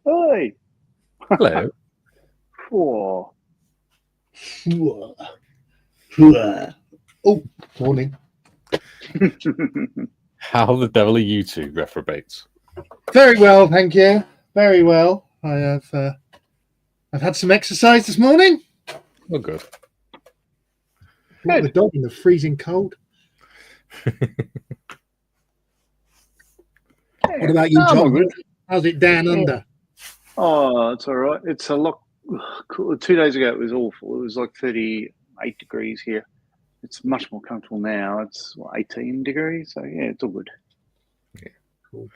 Hey. Hello. Whoa. Oh, morning. How the devil are you two reprobates? Very well, thank you. Very well. I've had some exercise this morning. Oh, good. Walked the dog in the freezing cold. What about you, John? Good. How's it down under? Oh, it's all right. It's a lot cool. 2 days ago, it was awful. It was like 38 degrees here. It's much more comfortable now. It's 18 degrees. So, yeah, it's all good. Yeah. Cool.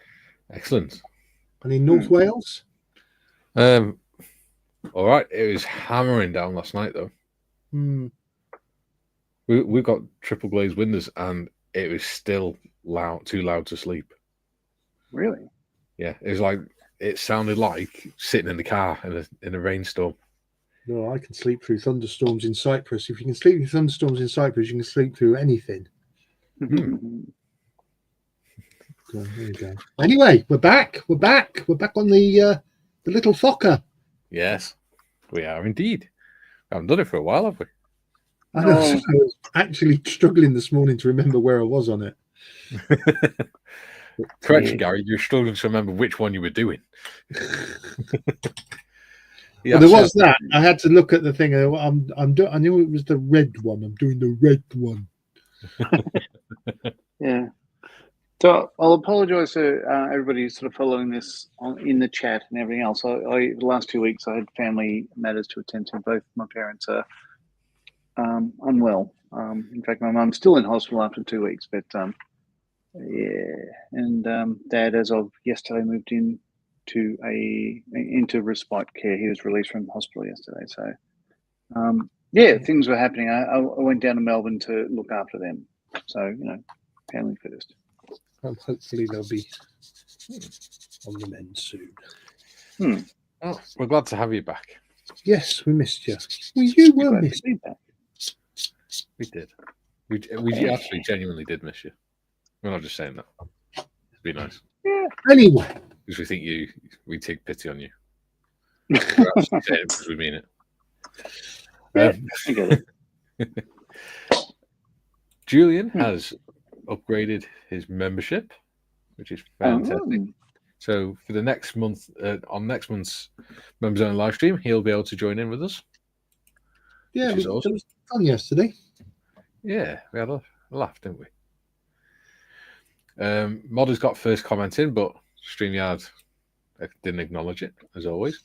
Excellent. And in North Wales? All right. It was hammering down last night, though. We've got triple glazed windows, and it was still too loud to sleep. Really? Yeah. It was like, it sounded like sitting in the car in a rainstorm. No, I can sleep through thunderstorms in Cyprus. If you can sleep through thunderstorms in Cyprus, you can sleep through anything. So, there you go. Anyway, we're back. We're back on the little Fokker. Yes, we are indeed. I haven't done it for a while, have we? I know. I was actually struggling this morning to remember where I was on it. Correction, Gary. You're struggling to remember which one you were doing. Well, there was that. I had to look at the thing. I knew it was the red one. I'm doing the red one. Yeah. So I'll apologise to everybody sort of following this in the chat and everything else. The last 2 weeks I had family matters to attend to. Both my parents are unwell. In fact, my mum's still in hospital after 2 weeks. But and Dad, as of yesterday, moved into respite care. He was released from hospital yesterday. So things were happening. I went down to Melbourne to look after them. So family first. Hopefully they'll be on the mend soon. Oh, we're glad to have you back. Yes, we missed you. Well, you were missed. We did. We actually genuinely did miss you. We're not just saying that. It'd be nice. Yeah. Anyway, because we think we take pity on you. We're actually saying it because we mean it. I get it. Julian has upgraded his membership, which is fantastic. So for the next month, on next month's Members Only live stream, he'll be able to join in with us. Yeah, it was fun yesterday. Yeah, we had a laugh, didn't we? Mod has got first comment in, but StreamYard didn't acknowledge it, as always.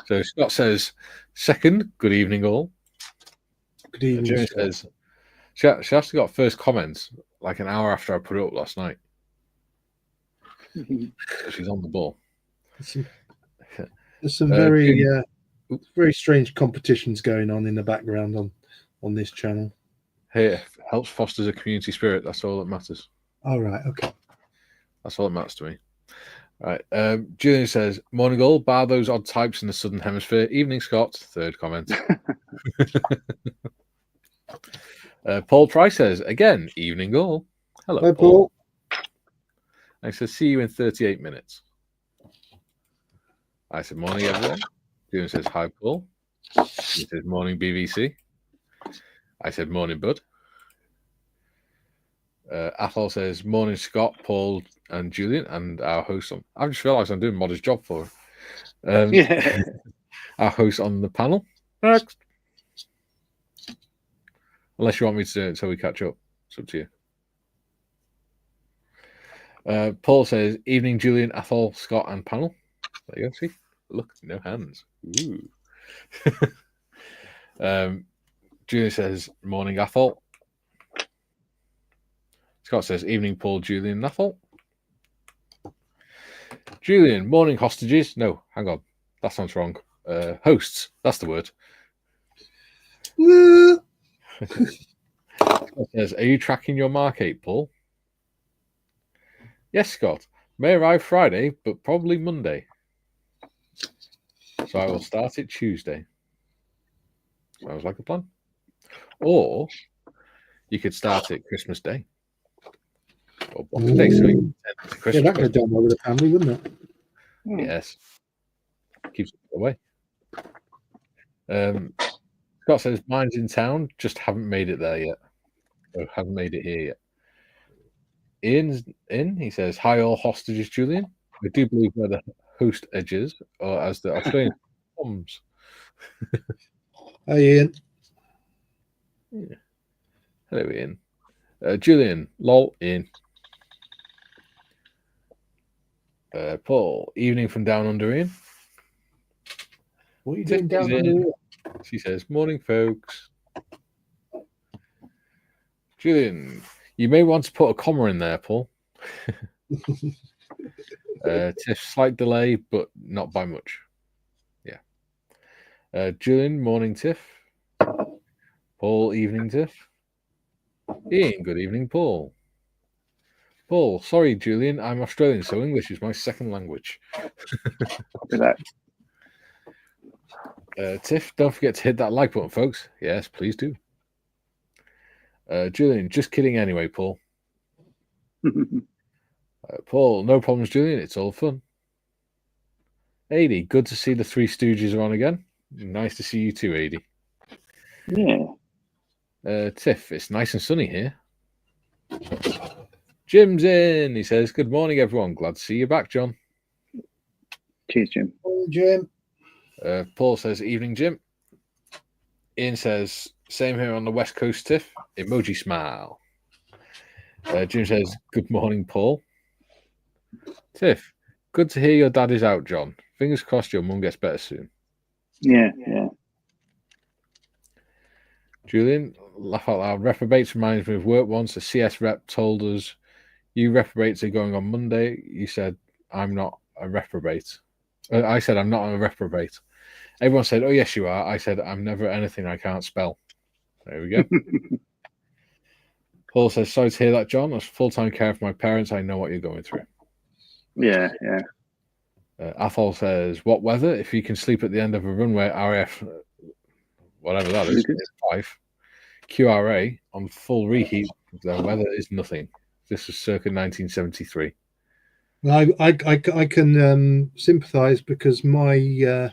So Scott says, second, good evening all. Good evening. Jimmy says, she actually got first comments like an hour after I put it up last night. She's on the ball. There's some very strange competitions going on in the background on this channel. Hey, it helps fosters a community spirit. That's all that matters. All right, okay. That's all that matters to me. All right. Julian says, morning all, bar those odd types in the Southern Hemisphere. Evening, Scott. Third comment. Paul Price says, again, evening all. Hello, Hi, Paul. I said, see you in 38 minutes. I said, morning, everyone. Julian says, hi, Paul. He says, morning, BBC. I said, morning, bud. Athol says, morning, Scott, Paul, and Julian, and our host on. I just realised I'm doing Modder's job for her. Our host on the panel. Next. Unless you want me to do it until we catch up. It's up to you. Paul says, evening, Julian, Athol, Scott, and panel. There you go, see? Look, no hands. Ooh. Julian says, morning, Athol. Scott says, evening, Paul, Julian, Athol. Julian, morning, hostages. No, hang on. That sounds wrong. Hosts. That's the word. Scott says, are you tracking your Mark 8, Paul? Yes, Scott. May arrive Friday, but probably Monday. So I will start it Tuesday. Sounds like a plan. Or you could start it Christmas Day. Or Boxing Day. So you can send it to Christmas. Yeah, that could have done well with the family, wouldn't it? Yes. keeps it away. Scott says, mine's in town, just haven't made it there yet. Or haven't made it here yet. Ian's in. He says, hi, all hostages, Julian. I do believe we're the host edges, or as the Australian bombs. Hi, Ian. Yeah. Hello, Ian. Julian, lol, Ian. Paul, evening from down under, Ian. What are you doing down under? She says, morning, folks. Julian, you may want to put a comma in there, Paul. Tiff, slight delay, but not by much. Yeah. Julian, morning, Tiff. Paul, evening, Tiff. Ian, good evening, Paul. Paul, sorry, Julian, I'm Australian, so English is my second language. Copy that. Tiff, don't forget to hit that like button, folks. Yes, please do. Julian, just kidding anyway, Paul. Paul, no problems, Julian. It's all fun. Adi, good to see the Three Stooges are on again. Nice to see you too, Adi. Yeah. Tiff, it's nice and sunny here. Jim's in. He says, good morning, everyone. Glad to see you back, John. Cheers, Jim. Hey, Jim. Paul says, evening, Jim. Ian says, same here on the West Coast, Tiff. Emoji smile. Jim says, good morning, Paul. Tiff, good to hear your dad is out, John. Fingers crossed your mum gets better soon. Yeah. Julian, laugh out loud. Reprobates reminds me of work once. A CS rep told us, you reprobates are going on Monday. You said, I'm not a reprobate. I said, I'm not a reprobate. Everyone said, oh, yes, you are. I said, I'm never anything I can't spell. There we go. Paul says, sorry to hear that, John. As full-time care for my parents, I know what you're going through. Yeah. Athol says, what weather? If you can sleep at the end of a runway RF, whatever that is, 5, QRA on full reheat, the weather is nothing. This was circa 1973. I can sympathise because my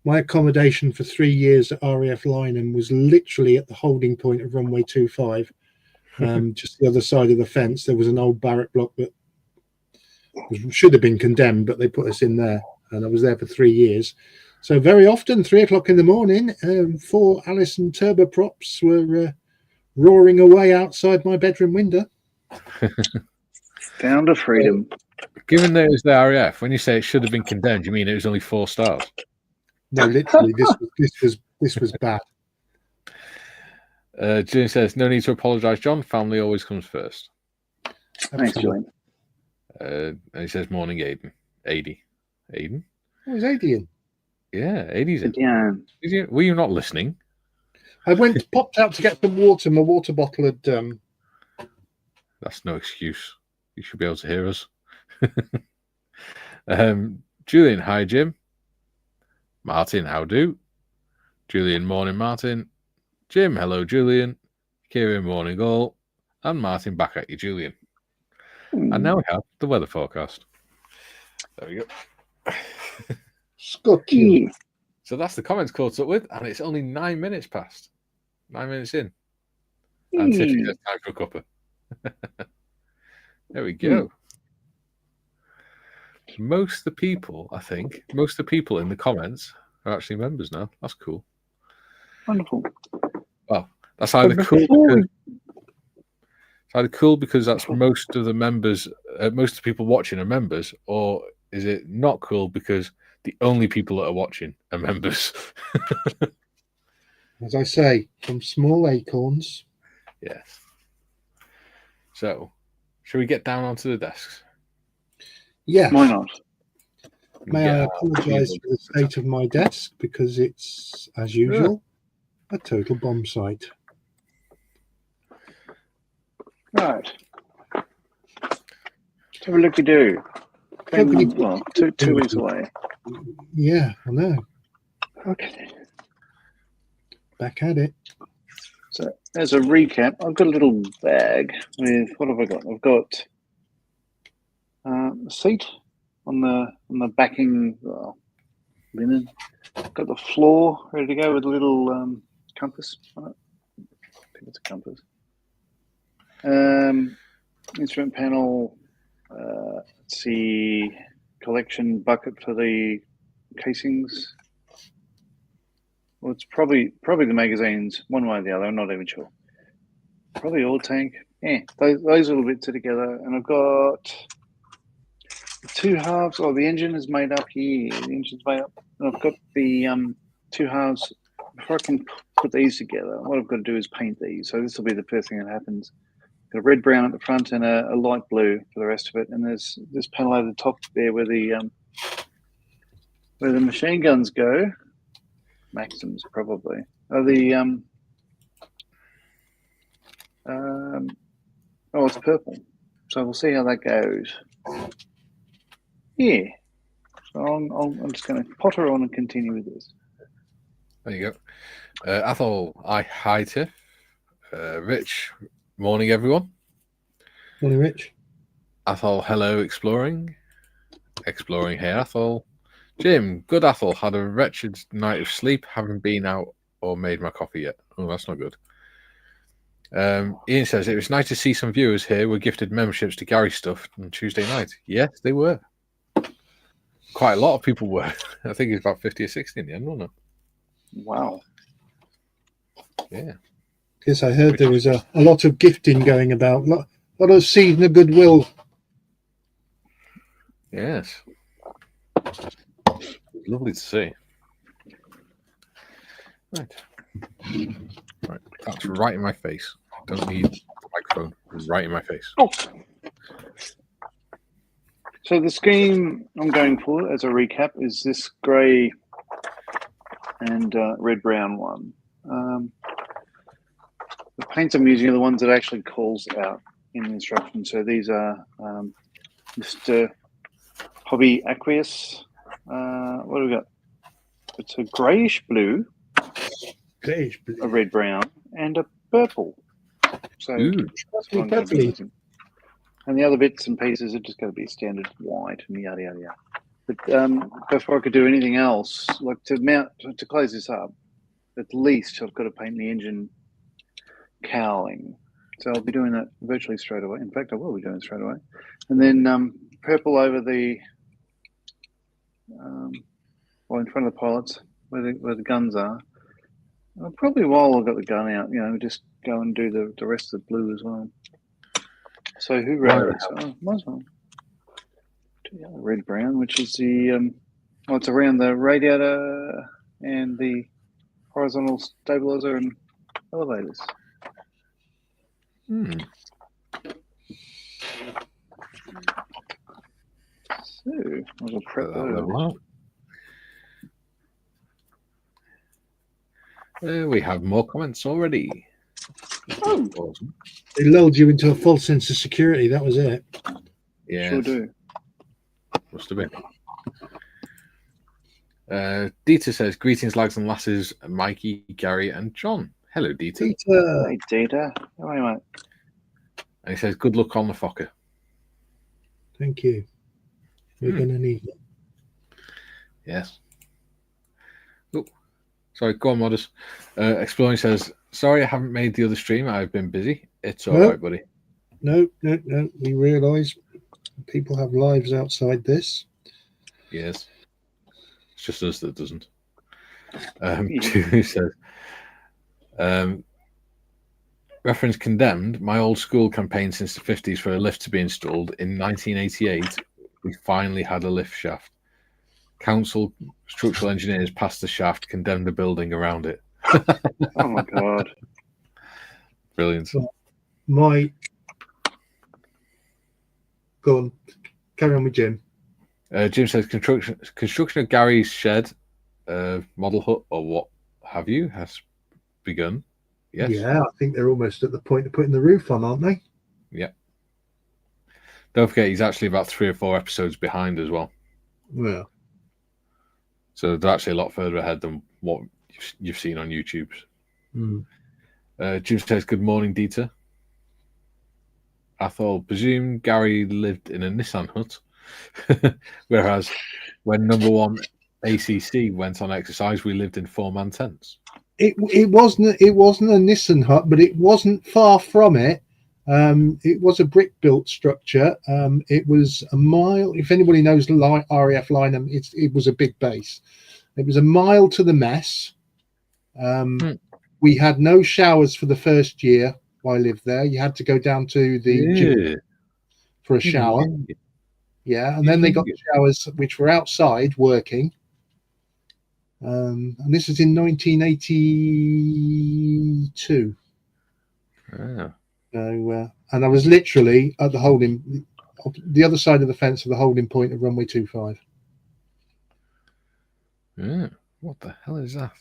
accommodation for 3 years at RAF Lynham was literally at the holding point of runway 25. Just the other side of the fence, there was an old barrack block that should have been condemned, but they put us in there, and I was there for 3 years. So very often, 3 o'clock in the morning, 4 Allison turboprops were roaring away outside my bedroom window. Down to freedom. Given that it was the RAF, when you say it should have been condemned, you mean it was only 4 stars? No, literally, this was bad. Julian says, no need to apologise, John. Family always comes first. Thanks, Julian. And he says, morning, Aiden. Aiden? What was Adi in? Yeah, Aiden's in. Yeah. Were you not listening? I popped out to get some water. My water bottle had... That's no excuse. You should be able to hear us. Julian, hi, Jim. Martin, how do? Julian, morning, Martin. Jim, hello, Julian. Kieran, morning, all. And Martin, back at you, Julian. And now we have the weather forecast. There we go. Scotty. So that's the comments caught up with, and it's only 9 minutes past. 9 minutes in. And Tiffany says time for a cuppa. There we go. Most of the people in the comments are actually members now. That's cool. Wonderful. Well, that's either cool because that's most of the members, most of the people watching are members, or is it not cool because the only people that are watching are members? As I say, from small acorns. Yes. So, shall we get down onto the desks? Yeah. Why not? May I apologise for the state of my desk because it's, as usual, a total bomb site. Right. Let's have a look-a-do. Well, two weeks away. Yeah, I know. Okay. Back at it. So, as a recap, I've got a little bag with, what have I got? I've got a seat on the backing, well, linen. Got the floor ready to go with a little compass on it. I think it's a compass. Instrument panel. Let's see, collection bucket for the casings. Well, it's probably the magazines, one way or the other. I'm not even sure. Probably oil tank. Yeah, those little bits are together, and I've got two halves. Oh, the engine is made up here. The engine's made up, and I've got the two halves. Before I can put these together, what I've got to do is paint these. So this will be the first thing that happens. Got a red brown at the front and a light blue for the rest of it. And there's this panel over the top there where the machine guns go. Maxims probably. Oh, it's purple. So we'll see how that goes. Yeah. So I'm just going to potter on and continue with this. There you go. Athol, hi Tiff. Rich, morning everyone. Morning, Rich. Athol, hello, exploring. Exploring, hey Athol. Jim, good Athol, had a wretched night of sleep, haven't been out or made my coffee yet. Oh, that's not good. Ian says, it was nice to see some viewers here were gifted memberships to Gary Stuff on Tuesday night. Yes, they were. Quite a lot of people were. I think it's about 50 or 60 in the end, wasn't it? Wow. Yeah. Yes, I heard there was a lot of gifting going about. A lot of seeing of goodwill. Yes. Lovely to see. Right. That's right in my face. Don't need the microphone. Right in my face. Oh. So the scheme I'm going for, as a recap, is this grey and red-brown one. The paints I'm using are the ones that actually calls out in the instructions. So these are Mr. Hobby Aqueous. What do we got? It's a greyish blue, a red-brown, and a purple. So and the other bits and pieces are just going to be standard white and yada yada yada. But before I could do anything else, like to close this up, at least I've got to paint the engine cowling. So I'll be doing that virtually straight away. In fact, I will be doing it straight away. And then purple over the in front of the pilots where the guns are. Probably while I've got the gun out, just go and do the rest of the blue as well. So who wrote this? Oh, might as well. The other red brown, which is the it's around the radiator and the horizontal stabilizer and elevators. So I'll prep those. We have more comments already. Oh. Awesome. They lulled you into a false sense of security. That was it. Yeah, sure do. Must have been. Dieter says, greetings, lads and lasses, Mikey, Gary, and John. Hello, Dieter. Hey, Dieter. How are you, mate? And he says, good luck on the Fokker. Thank you. We're going to need it. Yes. Oh, sorry, go on, Modest. Exploring says, sorry I haven't made the other stream. I've been busy. It's all right, buddy. No. We realise people have lives outside this. Yes. It's just us that doesn't. Who says, reference condemned, my old school campaign since the 50s for a lift to be installed. In 1988, we finally had a lift shaft. Council structural engineers passed the shaft, condemned the building around it. Oh my God. Brilliant. Go on. Carry on with Jim. Jim says construction of Gary's shed, model hut, or what have you, has begun. Yes. Yeah, I think they're almost at the point of putting the roof on, aren't they? Yeah. Don't forget, he's actually about 3 or 4 episodes behind as well. Well. So they're actually a lot further ahead than what you've seen on YouTube. Jim says, good morning, Dieter. I thought, presume Gary lived in a Nissan hut, whereas when number one ACC went on exercise, we lived in 4-man tents. It wasn't a Nissan hut, but it wasn't far from it. It was a brick built structure. It was a mile. If anybody knows RAF Lynham, it was a big base. It was a mile to the mess. We had no showers for the first year I lived there. You had to go down to the gym for a shower. Yeah, and then they got showers which were outside working. And this was in 1982. Ah. So, and I was literally at the other side of the fence of the holding point of runway 25. Yeah. What the hell is that?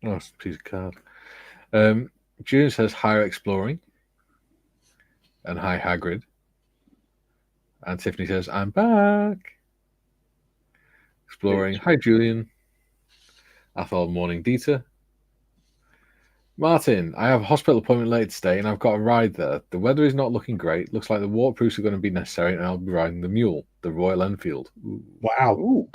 Oh, it's a piece of card. June says, "Hi, exploring." And hi, Hagrid. And Tiffany says, "I'm back." Exploring. Hi, Julian. Athol, morning, Dieter. Martin, I have a hospital appointment later today and I've got a ride there. The weather is not looking great. Looks like the waterproofs are going to be necessary and I'll be riding the mule, the Royal Enfield. Ooh. Wow. Ooh.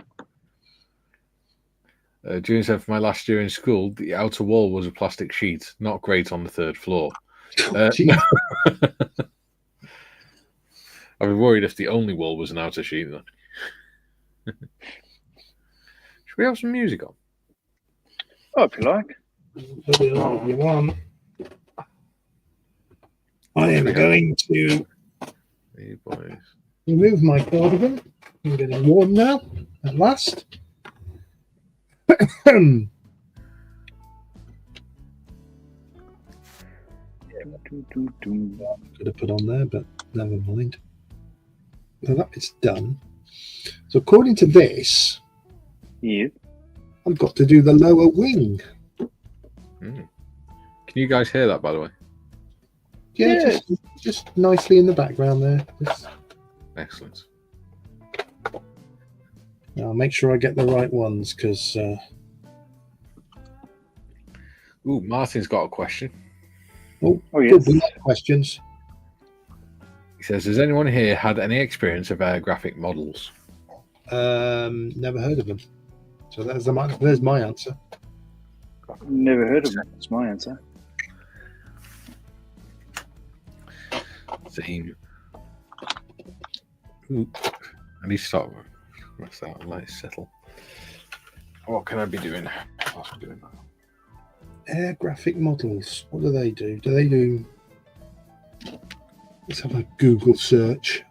June said, for my last year in school, the outer wall was a plastic sheet. Not great on the 3rd floor. I'd be worried if the only wall was an outer sheet. Should we have some music on? Oh, if you like. You want. I am going to Hey, boys. remove my cardigan. I'm getting warm now, at last. Could have put on there, but never mind. Well, that is done. So according to this, yeah, I've got to do the lower wing. Can you guys hear that, by the way? Yeah, just nicely in the background there. Just... Excellent. Now, I'll make sure I get the right ones because. Ooh, Martin's got a question. Oh yes. Good questions. He says, "Has anyone here had any experience of air graphic models?" Never heard of them. So there's my answer. Never heard of them. That's my answer. Same. Ooh, I need to start. What's that? Let it settle. What can I be doing? What's I doing now? Air graphic models. What do they do? Do they do? Let's have a Google search.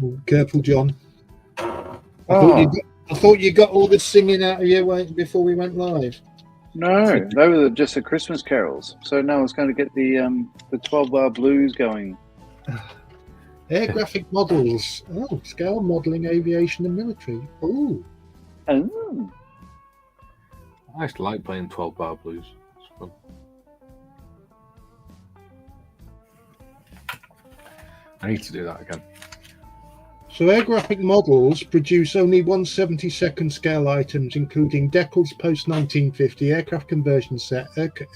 Oh, careful, John. I thought you got all the singing out of you before we went live. No, they were just the Christmas carols. So now it's going to get the 12-bar blues going. Air graphic models. Oh, scale modelling, aviation and military. Oh. I used to like playing 12-bar blues. It's fun. I need to do that again. So air graphic models produce only 1/72nd scale items, including decals post-1950, aircraft conversion set,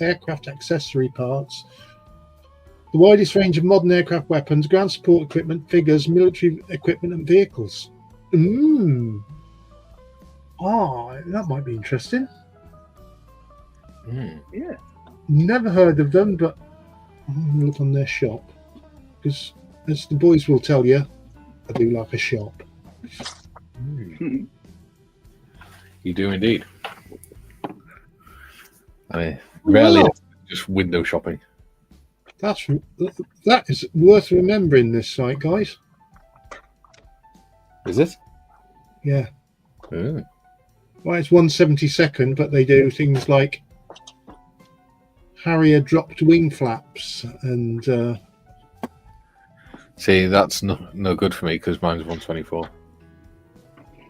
aircraft accessory parts, the widest range of modern aircraft weapons, ground support equipment, figures, military equipment and vehicles. That might be interesting. Yeah. Never heard of them, but I'm going to look on their shop. Because, as the boys will tell you, I do like a shop. You do indeed. I mean, rarely just window shopping. That is worth remembering, this site, guys. Is it? Yeah. Oh. Well, it's 1/72nd, but they do things like Harrier dropped wing flaps and. See, that's no good for me because mine's 124.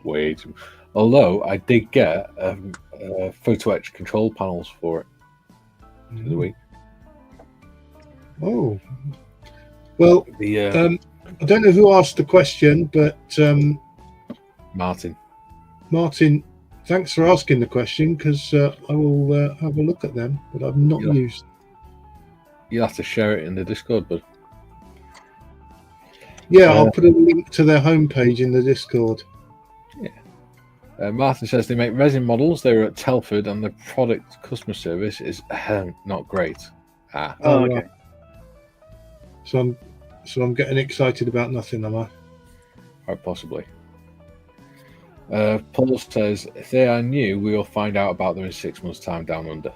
Wait. Although I did get photo etch control panels for it in the week. Oh. Well, I don't know who asked the question, but Martin, thanks for asking the question because I will have a look at them, but I've not used them. You'll have to share it in the Discord, bud. Yeah, I'll put a link to their homepage in the Discord. Martin says they make resin models. They were at Telford, and the product customer service is not great. Oh, okay. So I'm getting excited about nothing, am I? Quite possibly. Paul says if they are new, we will find out about them in 6 months' time down under.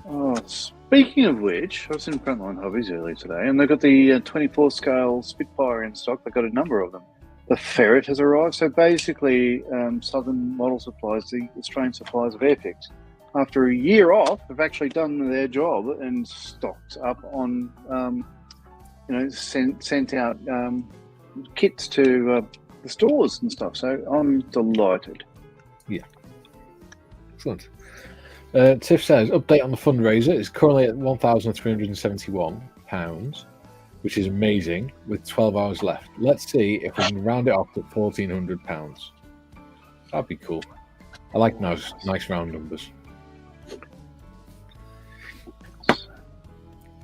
Oh, speaking of which, I was in Frontline Hobbies earlier today, and they've got the 24 scale Spitfire in stock. They've got a number of them. The Ferret has arrived. So basically, Southern Model Supplies, the Australian suppliers of Airfix, after a year off, have actually done their job and stocked up on, sent out kits to the stores and stuff. So I'm delighted. Yeah. Excellent. Tiff says, update on the fundraiser is currently at £1,371, which is amazing, with 12 hours left. Let's see if we can round it off to £1,400. That'd be cool. I like nice round numbers. But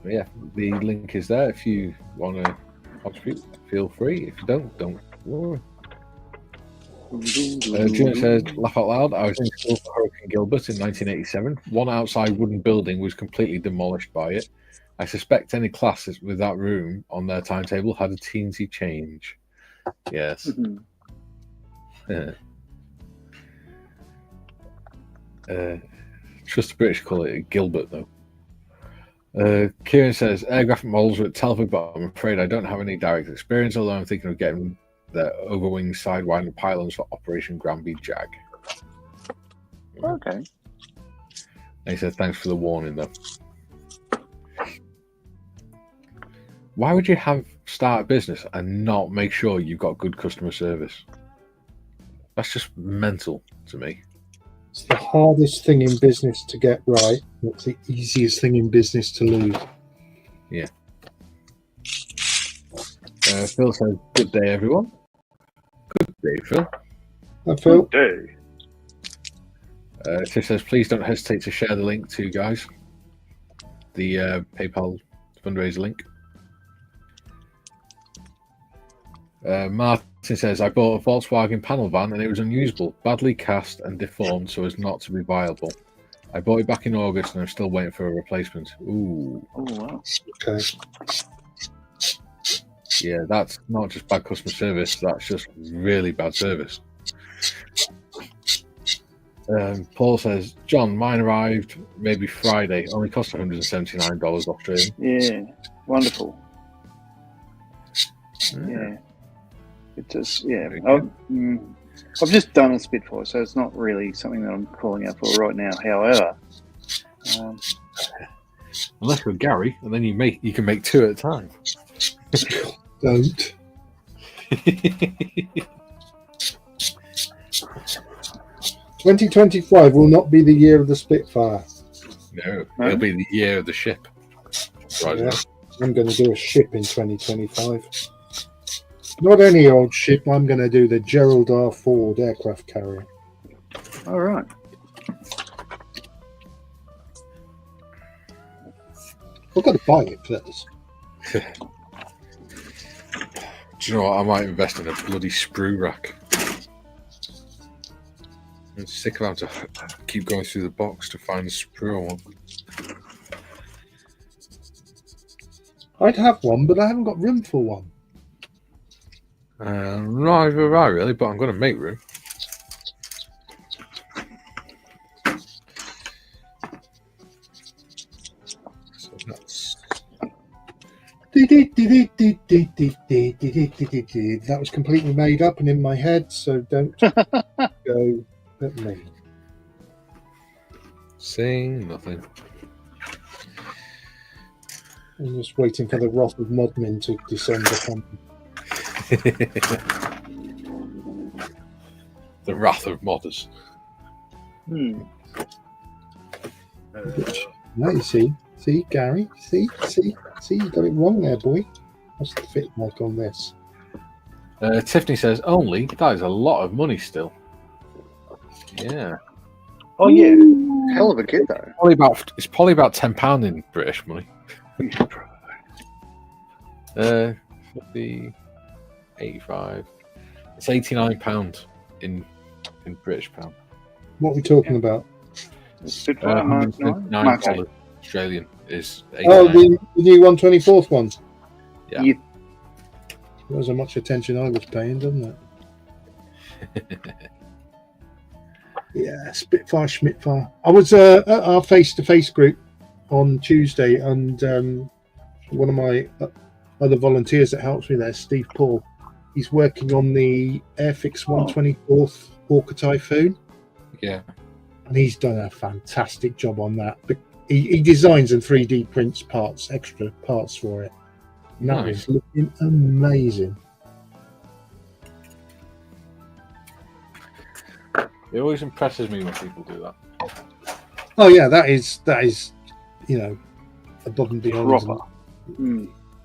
yeah, the link is there. If you want to contribute, feel free. If you don't worry. June says, laugh out loud. I was in school for Hurricane Gilbert in 1987. One outside wooden building was completely demolished by it. I suspect any classes with that room on their timetable had a teensy change. Yes. Trust the British call it Gilbert, though. Kieran says, air graphic models were at Telford, but I'm afraid I don't have any direct experience, although I'm thinking of getting the overwing sidewire and pylons for Operation Granby Jag. Okay. And he said, thanks for the warning, though. Why would you start a business and not make sure you've got good customer service? That's just mental to me. It's the hardest thing in business to get right. It's the easiest thing in business to lose. Yeah. Phil says, good day, everyone. Good day, Phil. Hi, Phil. Good day. Tiff says, please don't hesitate to share the link to guys. The PayPal fundraiser link. Martin says, I bought a Volkswagen panel van and it was unusable, badly cast and deformed so as not to be viable. I bought it back in August and I'm still waiting for a replacement. Ooh. Oh, wow. Okay. Yeah, that's not just bad customer service, that's just really bad service. Paul says, John, mine arrived maybe Friday, only cost $179 Australian. Yeah, wonderful. Yeah. It just, yeah. I've just done a Spitfire, so it's not really something that I'm calling out for right now. However, unless you're Gary, and then you can make two at a time. Don't. 2025 will not be the year of the Spitfire. No, it'll be the year of the ship. Right. Yeah, I'm going to do a ship in 2025. Not any old ship. I'm going to do the Gerald R. Ford aircraft carrier. All right. I've got to buy it first. Do you know what? I might invest in a bloody sprue rack. I'm sick of having to keep going through the box to find the sprue I want. I'd have one, but I haven't got room for one. Neither have I really, but I'm going to make room. So that's... That was completely made up and in my head, so don't go at me. Saying nothing. I'm just waiting for the wrath of Modmin to descend upon me. The wrath of modders. No, you see, Gary, see, you got it wrong there, boy. What's the fit like on this? Tiffany says, only, that is a lot of money still. Yeah. Oh, yeah. Hell of a kid, though. It's probably about £10 in British money. 50, 85. It's £89 in British pound. What are we talking about? Spitfire Mark 9? Mark 8. Australian is Oh, 89. the new 124th one. Yeah. Yeah. That was how much attention I was paying, doesn't it? Yeah, Spitfire, Schmidfire. I was at our face-to-face group on Tuesday, and one of my other volunteers that helps me there, Steve Paul, he's working on the Airfix 124th Hawker Typhoon. Yeah. And he's done a fantastic job on that. But he designs and 3D prints parts, extra parts for it. And that Nice. is looking amazing. It always impresses me when people do that. Oh yeah, that is above and beyond. Proper.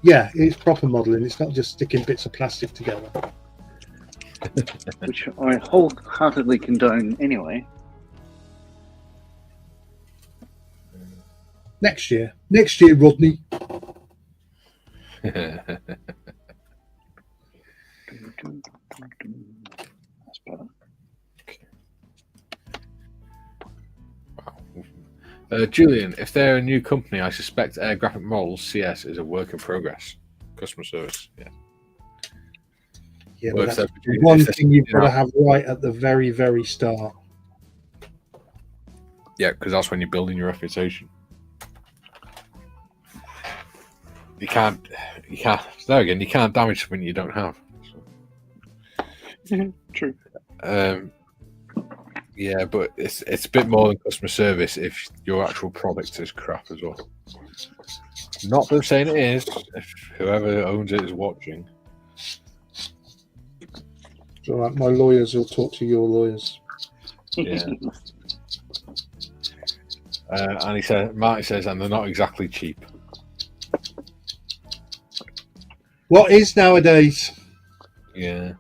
Yeah, it's proper modelling. It's not just sticking bits of plastic together. Which I wholeheartedly condone anyway. Next year, Rodney. That's better. Julian, if they're a new company, I suspect Air Graphic Models CS is a work in progress. Customer service, yeah. Yeah, Well, but if that's they're- one if they're- thing you've got to have right at the very, very start. Yeah, because that's when you're building your reputation. You can't. There again, you can't damage something you don't have. So. True. Yeah, but it's a bit more than customer service if your actual product is crap as well. Not that I'm saying it is. If whoever owns it is watching. It's all right, my lawyers will talk to your lawyers. Yeah. And Marty says, and they're not exactly cheap. What is nowadays? Yeah.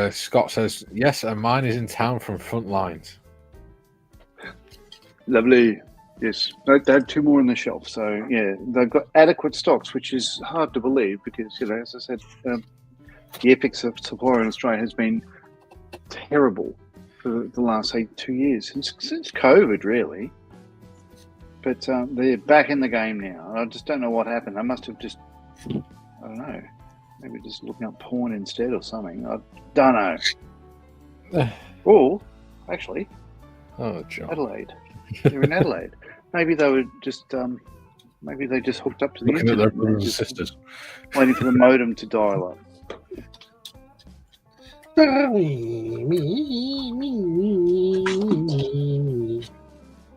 Scott says, yes, and mine is in town from front lines. Lovely. Yes, they had 2 more on the shelf, so yeah, they've got adequate stocks, which is hard to believe because, as I said, the Airfix supply in Australia has been terrible for the last 2 years, since COVID, really. But they're back in the game now. I just don't know what happened. They must have just, I don't know, maybe just looking up porn instead or something. I don't know. Or, actually, Oh, John. Adelaide. They're in Adelaide. Maybe they were just, maybe they just hooked up to the Looking at their internet. brothers and Just sisters. waiting for the modem to dial up.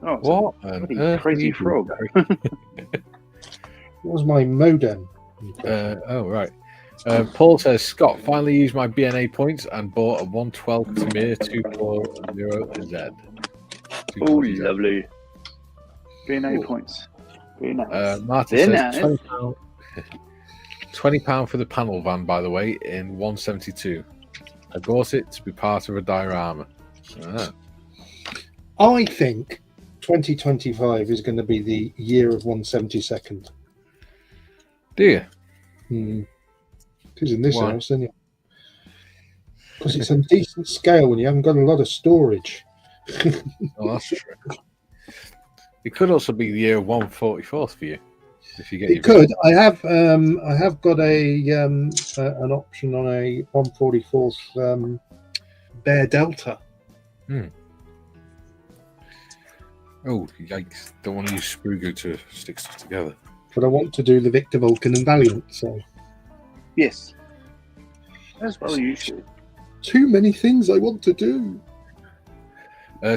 Oh, it's What? a bloody crazy frog. What was my modem? Oh, right. Paul says, Scott, finally used my BNA points and bought a 112 Tamir 240Z. Oh, lovely. BNA points. Very nice. Martin Very says, nice. £20 for the panel van, by the way, in 172. I bought it to be part of a diorama. Ah. I think 2025 is going to be the year of 172nd. Do you? Because in this Why? house, isn't it? Because it's a decent scale when you haven't got a lot of storage. Oh, that's true. It could also be the year of 144th for you. If you get It could. I have got an option on a 144th Bear Delta. Oh, yikes. Don't want to use sprue glue to stick stuff together. But I want to do the Victor Vulcan and Valiant, so Yes. As well you should. too many things I want to do.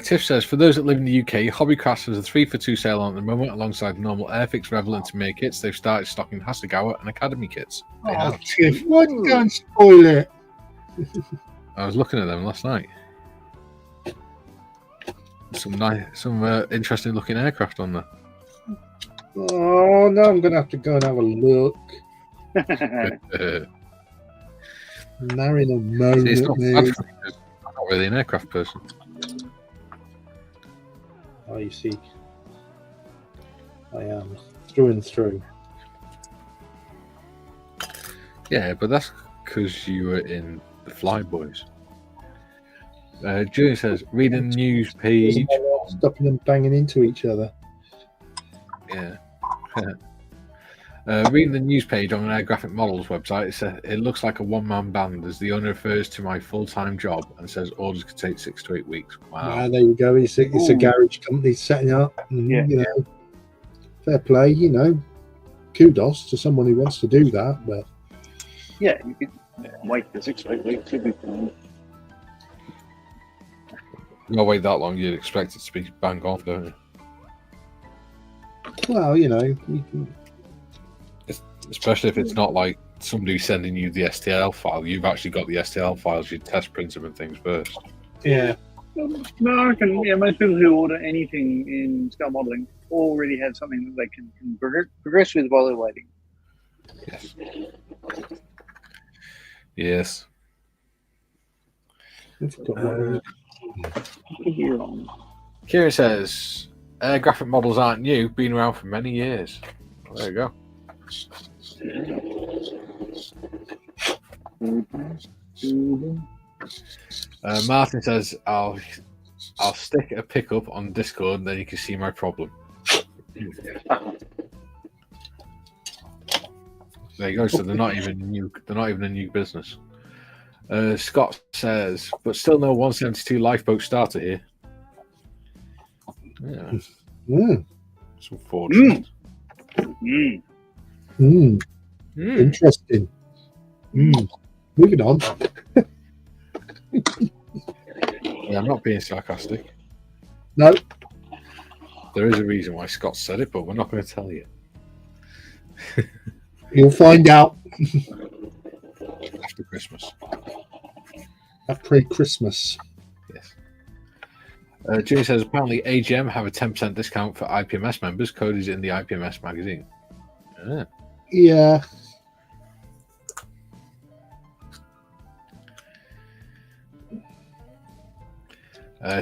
Tiff says, for those that live in the UK, Hobbycraft has a 3-for-2 sale on at the moment alongside normal Airfix, Revel and Tamir kits. They've started stocking Hasegawa and Academy kits. They have. Tiff, why don't you go and spoil it? I was looking at them last night. Some interesting looking aircraft on there. Oh, no, I'm going to have to go and have a look. Marrying a moan See, it's at not me. bad for me because I'm not really an aircraft person. Oh, you see. I am through and through. Yeah, but that's because you were in the Flyboys. Julian says, reading the news page. Stopping them banging into each other. Yeah. Reading the news page on an Air Graphic Models website, it says it looks like a one-man band as the owner refers to my full-time job and says orders could take 6 to 8 weeks. Wow. There you go. It's a garage company setting up. And, you know, fair play. You know, kudos to someone who wants to do that. But yeah, you could wait for 6 to 8 weeks. You'd be fine. You don't wait that long, you'd expect it to be bang on, don't you? Well, you know, you can... Especially if it's not like somebody sending you the STL file. You've actually got the STL files, you test print them and things first. Yeah. No, I reckon most people who order anything in scale modelling already have something that they can progress with while they're waiting. Yes. Yes. Kieran says, Air Graphic Models aren't new, been around for many years. Well, there you go. Martin says, I'll stick a pickup on Discord and then you can see my problem. There you go. So they're not even new. They're not even a new business. Scott says, but still no 172 lifeboat starter here. Yeah. It's unfortunate. Interesting. Moving on. Yeah, I'm not being sarcastic. No. There is a reason why Scott said it, but we're not going to tell you. You'll find out. After Christmas. After Christmas. Yes. Jimmy says, apparently AGM have a 10% discount for IPMS members. Code is in the IPMS magazine. Yeah.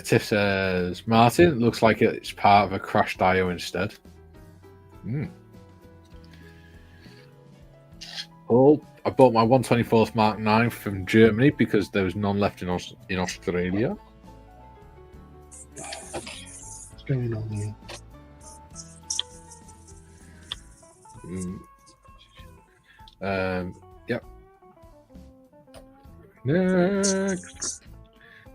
Tiff says, Martin, looks like it's part of a crashed IO instead. Paul, I bought my 124th Mark 9 from Germany because there was none left in Australia. What's going on here? Yep. Next.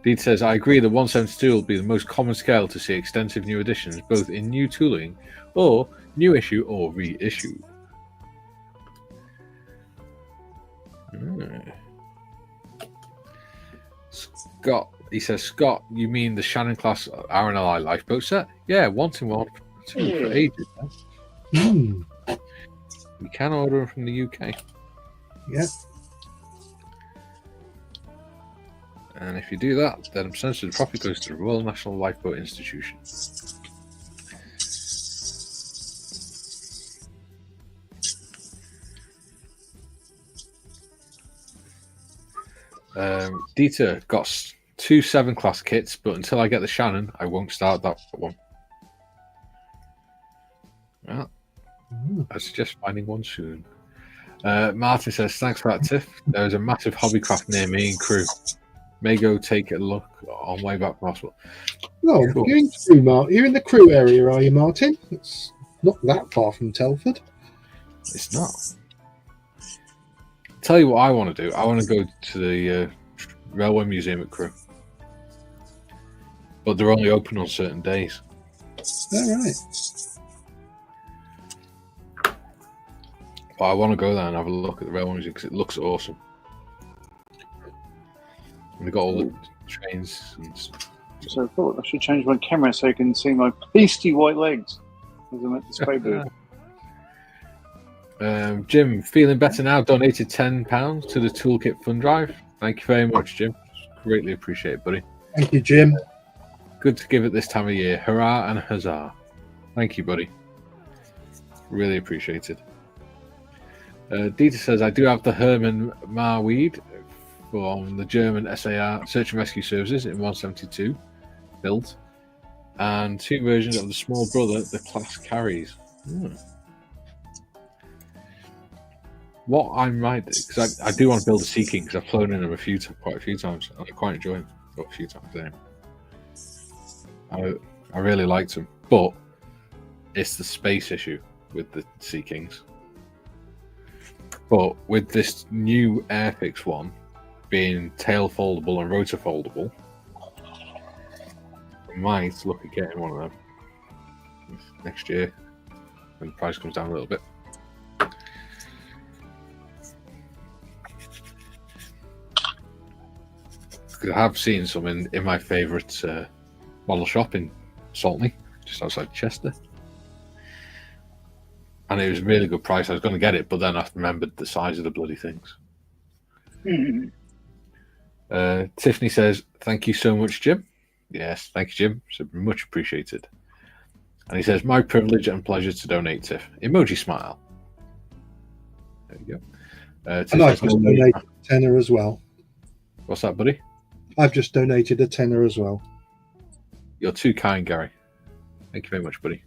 Deed says, I agree the 172 will be the most common scale to see extensive new additions, both in new tooling or new issue or reissue. Scott, he says, Scott, you mean the Shannon class RNLI lifeboat set? Yeah, wanting one for ages. You can order them from the UK. Yeah. And if you do that, then percentage of the profit goes to the Royal National Lifeboat Institution. Dieter got 2 7-class kits, but until I get the Shannon, I won't start that one. Well, I suggest finding one soon. Martin says, thanks for that, Tiff. There is a massive hobbycraft near me in Crewe. May go take a look on way back from hospital. Oh, cool. You're in Crewe, Martin. You're in the Crewe area, are you, Martin? It's not that far from Telford. It's not. Tell you what I want to do. I want to go to the Railway Museum at Crewe. But they're only open on certain days. All right. But I want to go there and have a look at the Railway Museum because it looks awesome. And they've got all the trains and stuff. So I thought I should change my camera so you can see my pasty white legs as I'm at the spray booth. Jim, feeling better now, donated £10 to the Toolkit Fund Drive. Thank you very much, Jim. Greatly appreciate it, buddy. Thank you, Jim. Good to give it this time of year. Hurrah and huzzah. Thank you, buddy. Really appreciate it. Dieter says, I do have the Hermann Marweed from the German SAR Search and Rescue Services in 172 built, and 2 versions of the small brother the class carries. What I might do, because I do want to build a Sea King, because I've flown in them quite a few times, and I quite enjoy them. A few times in. I really liked them, but it's the space issue with the Sea Kings. But with this new Airfix one being tail foldable and rotor foldable, I might look at getting one of them next year when the price comes down a little bit. Because I have seen some in my favourite model shop in Saltney, just outside Chester. And it was a really good price. I was going to get it, but then I remembered the size of the bloody things. Tiffany says, "Thank you so much, Jim." Yes, thank you, Jim. So much appreciated. And he says, "My privilege and pleasure to donate, Tiff." Emoji smile. There you go. And I've just donated a tenner as well. What's that, buddy? I've just donated a tenner as well. You're too kind, Gary. Thank you very much, buddy.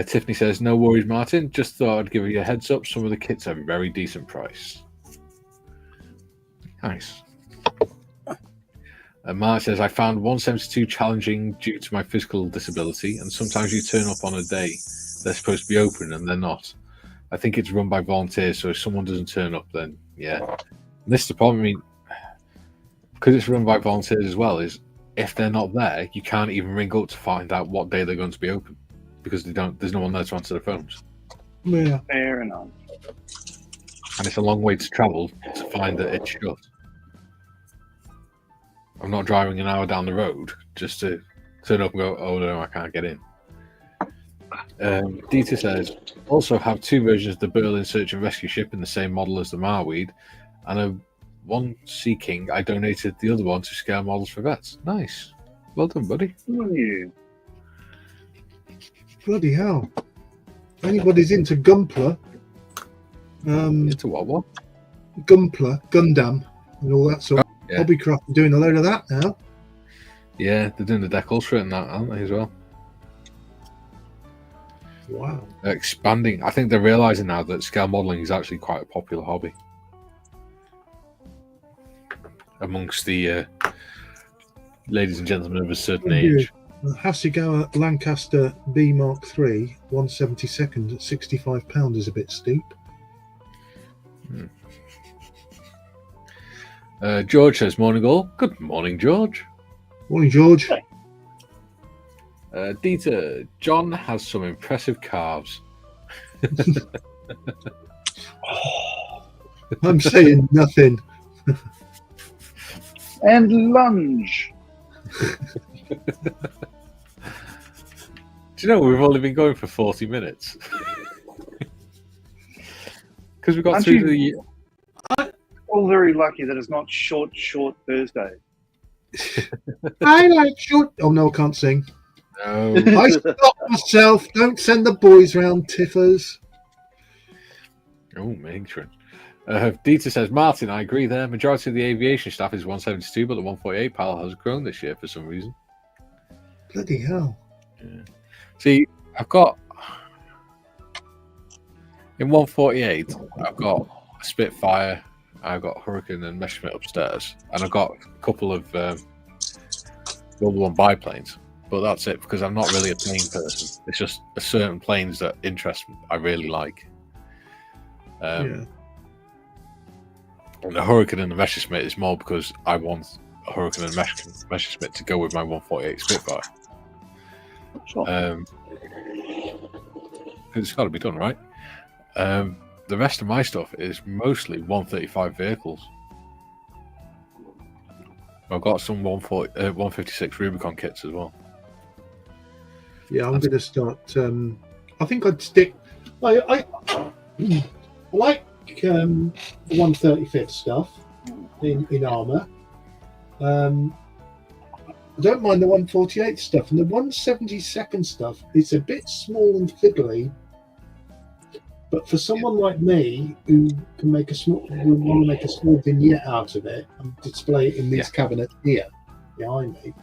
Tiffany says, "No worries, Martin. Just thought I'd give you a heads up. Some of the kits are a very decent price." Nice. Mark says, "I found 172 challenging due to my physical disability, and sometimes you turn up on a day they're supposed to be open and they're not. I think it's run by volunteers, so if someone doesn't turn up, then yeah." And this is the problem. I mean, because it's run by volunteers as well, is if they're not there, you can't even ring up to find out what day they're going to be open because there's no one there to answer the phones. Yeah, fair enough. And it's a long way to travel to find that it's shut. I'm not driving an hour down the road just to turn up and go, "Oh no, I can't get in." Dieter says, "Also have two versions of the Berlin Search and Rescue ship in the same model as the Marweed, and one Sea King. I donated the other one to scale models for vets." Nice. Well done, buddy. Yeah. Bloody hell. If anybody's into Gunpla, Into what? Gunpla, Gundam, and all that sort of Yeah. Hobbycraft are doing a load of that now. Yeah, they're doing the deck ultra and that, aren't they, as well? Wow. They're expanding. I think they're realizing now that scale modeling is actually quite a popular hobby amongst the ladies and gentlemen of a certain age. Hasegawa Lancaster B Mark III 172nd at £65 is a bit steep. George says, "Morning all." Good morning, George. Morning, George. Dieter, John has some impressive calves. I'm saying nothing. And lunge. Do you know we've only been going for 40 minutes? Because we got Aren't through you all very lucky that it's not short Thursday? I like short. Oh no, I can't sing. No. I stopped myself. Don't send the boys round, tiffers. Oh, matron. Dieter says, "Martin, I agree there. Majority of the aviation staff is 172, but the 148 pile has grown this year for some reason." Bloody hell. Yeah. See, I've got in 148, I've got a Spitfire, I've got Hurricane and Messerschmitt upstairs, and I've got a couple of World War I biplanes. But that's it, because I'm not really a plane person. It's just a certain planes that interest me. I really like. Yeah. And the Hurricane and the Messerschmitt is more because I want a Hurricane and Messerschmitt to go with my 148 Spitfire. Sure. It's got to be done, right? The rest of my stuff is mostly 135 vehicles. I've got some 156 Rubicon kits as well. Yeah, I'm going to start. I think I'd stick. I like the 135th stuff in armour. I don't mind the 148 stuff, and the 172nd stuff is a bit small and fiddly. But for someone like me who can make who want to make a small vignette out of it and display it in these cabinets here behind me,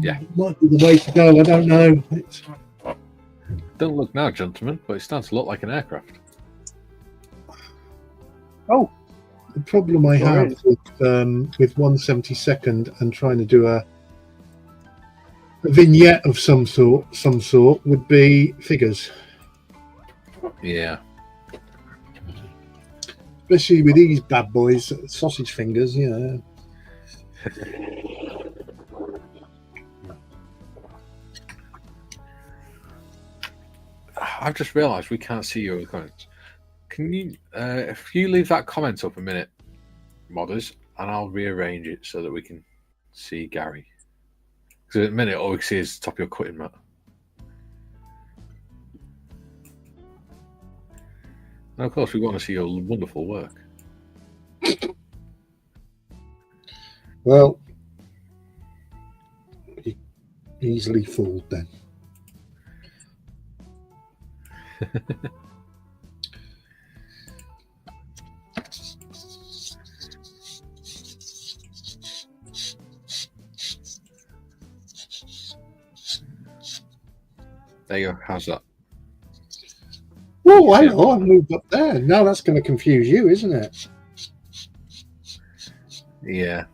Yeah. Might be the way to go. I don't know. Don't look now, gentlemen, but it's starting to look like an aircraft. Oh, the problem I Sure have is. with 1/72 and trying to do a vignette of some sort would be figures, Yeah. especially with these bad boys, sausage fingers. You know. I've just realised we can't see your comments. Can you, if you leave that comment up a minute, modders, and I'll rearrange it so that we can see Gary. Because at the minute, all we can see is the top of your cutting mat. And of course, we want to see your wonderful work. Well, easily fooled then. There you go. How's that? Oh, I know. I moved up there. Now that's going to confuse you, isn't it? Yeah.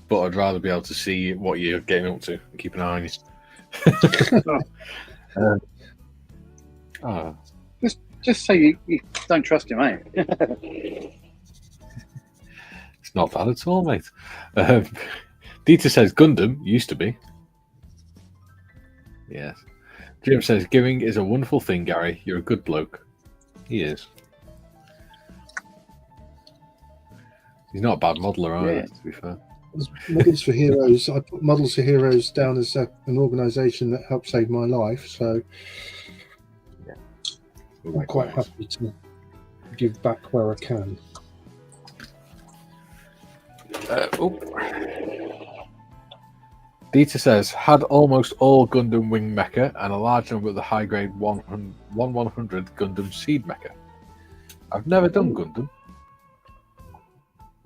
But I'd rather be able to see what you're getting up to and keep an eye on you. just say you don't trust him, eh? It's not that at all, mate. Dieter says Gundam used to be. Yes. Jim says giving is a wonderful thing, Gary. You're a good bloke. He is. He's not a bad modeler either, Yeah. to be fair. Models for Heroes. I put Models for Heroes down as an organisation that helped save my life, so I'm quite happy to give back where I can. Dieter says, had almost all Gundam wing mecha and a large number of the high grade 1/100 Gundam seed mecha. I've never done Gundam.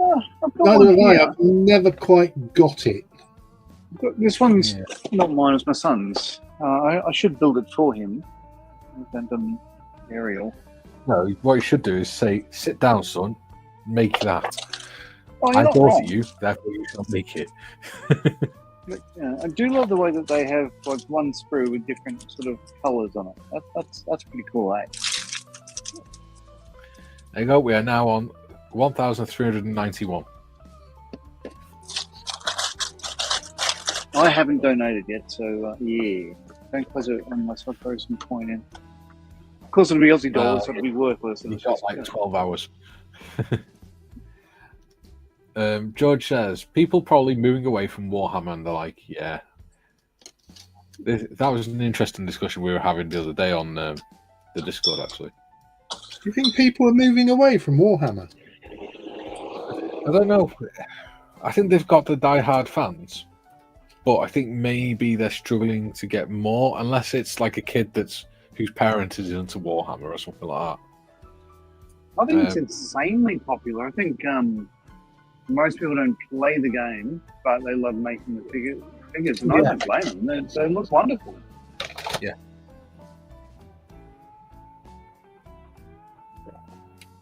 Oh, I've got Neither one have I. here. I've never quite got it. This one's Yeah. not mine, it's my son's. I should build it for him. Gundam aerial. No, what you should do is say, sit down, son, make that. Oh, you're I not bought wrong. it you, therefore you shall make it. But, yeah, I do love the way that they have like one sprue with different sort of colours on it. That's pretty cool, eh? There you go, we are now on 1,391. I haven't donated yet, so yeah. Don't close it unless I throw some coin in. Of course, it'll be Aussie dollars, so it'll be worthless. You've got like 12 hours. George says, people probably moving away from Warhammer and they're like, yeah. That was an interesting discussion we were having the other day on the Discord, actually. Do you think people are moving away from Warhammer? I don't know. I think they've got the die-hard fans, but I think maybe they're struggling to get more, unless it's like a kid whose parent is into Warhammer or something like that. I think it's insanely popular. I think most people don't play the game, but they love making the figures, and I don't blame them. They look wonderful. Yeah.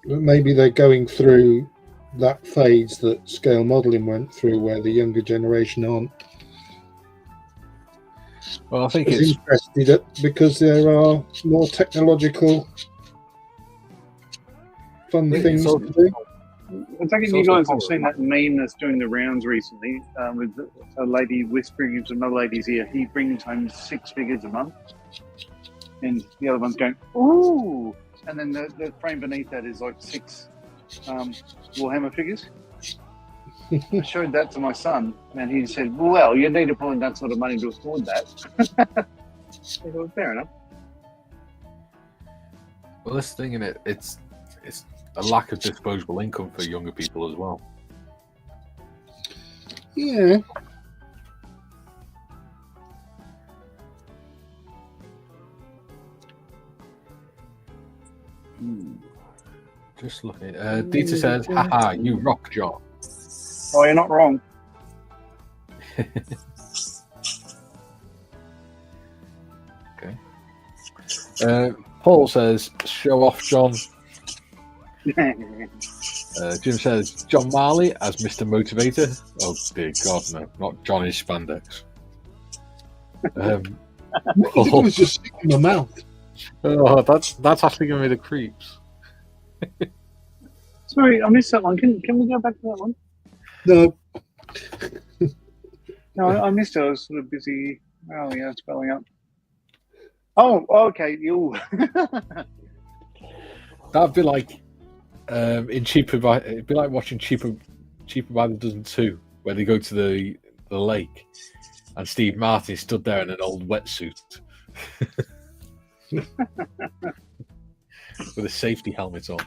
Maybe they're going through that phase that scale modelling went through, where the younger generation aren't Well, I think as it's interested because there are more technological fun It's things also- to do. I think It's you also guys have horror. seen that meme that's doing the rounds recently with a lady whispering into another lady's ear. He brings home 6 figures a month, and the other one's going, ooh! And then the frame beneath that is like 6 Warhammer figures. I showed that to my son, and he said, well, you need to pull in that sort of money to afford that. I said, well, fair enough. well, this thing in it. It's a lack of disposable income for younger people as well. Yeah. Just looking. Dieter says, haha, you rock, John. Oh, you're not wrong. Paul says, show off, John. Jim says, John Marley as Mr. Motivator. Oh, dear God, no. Not Johnny Spandex. I think it was just in my mouth. Oh, that's actually giving me the creeps. Sorry, I missed that one. Can we go back to that one? No. No, I missed it. I was sort of busy. Oh, yeah, spelling up. Oh, okay. You. That'd be like in Cheaper by. It'd be like watching Cheaper by the Dozen 2, where they go to the lake, and Steve Martin stood there in an old wetsuit with a safety helmet on.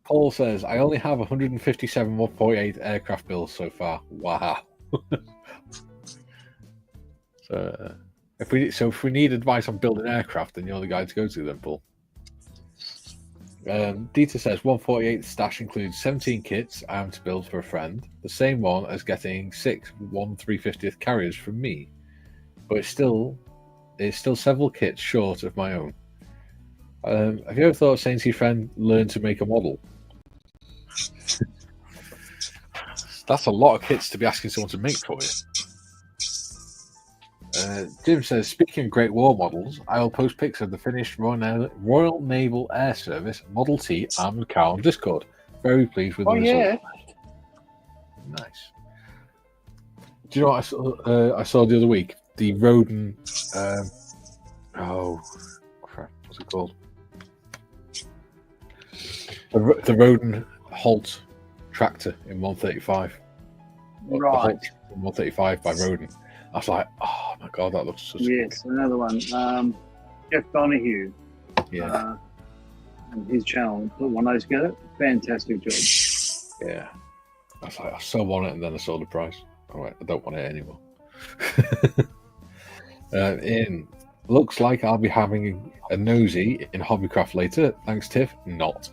Paul says, I only have 157 148 aircraft builds so far. Wow. So if we need advice on building aircraft, then you're the guy to go to then, Paul. Dieter says 148 stash includes 17 kits I am to build for a friend, the same one as getting 6 1/350th carriers from me, but it's still several kits short of my own. Have you ever thought of saying to your friend, learn to make a model? That's a lot of kits to be asking someone to make for you. Jim says, speaking of Great War models, I will post pics of the finished Royal Naval Air Service Model T armoured car on Discord. Very pleased with the result. Yeah. Nice. Do you know what I saw the other week? The Roden. Oh, crap. What's it called? The Roden Holt tractor in 135. Right. 135 by Roden. I was like, oh my God, that looks so Yes, another one. Jeff Donahue. Yeah. And his channel put one of those together. Fantastic job. Yeah. I was like, I so want it, and then I saw the price. I went, I don't want it anymore. Ian, looks like I'll be having a nosy in Hobbycraft later. Thanks, Tiff. Not.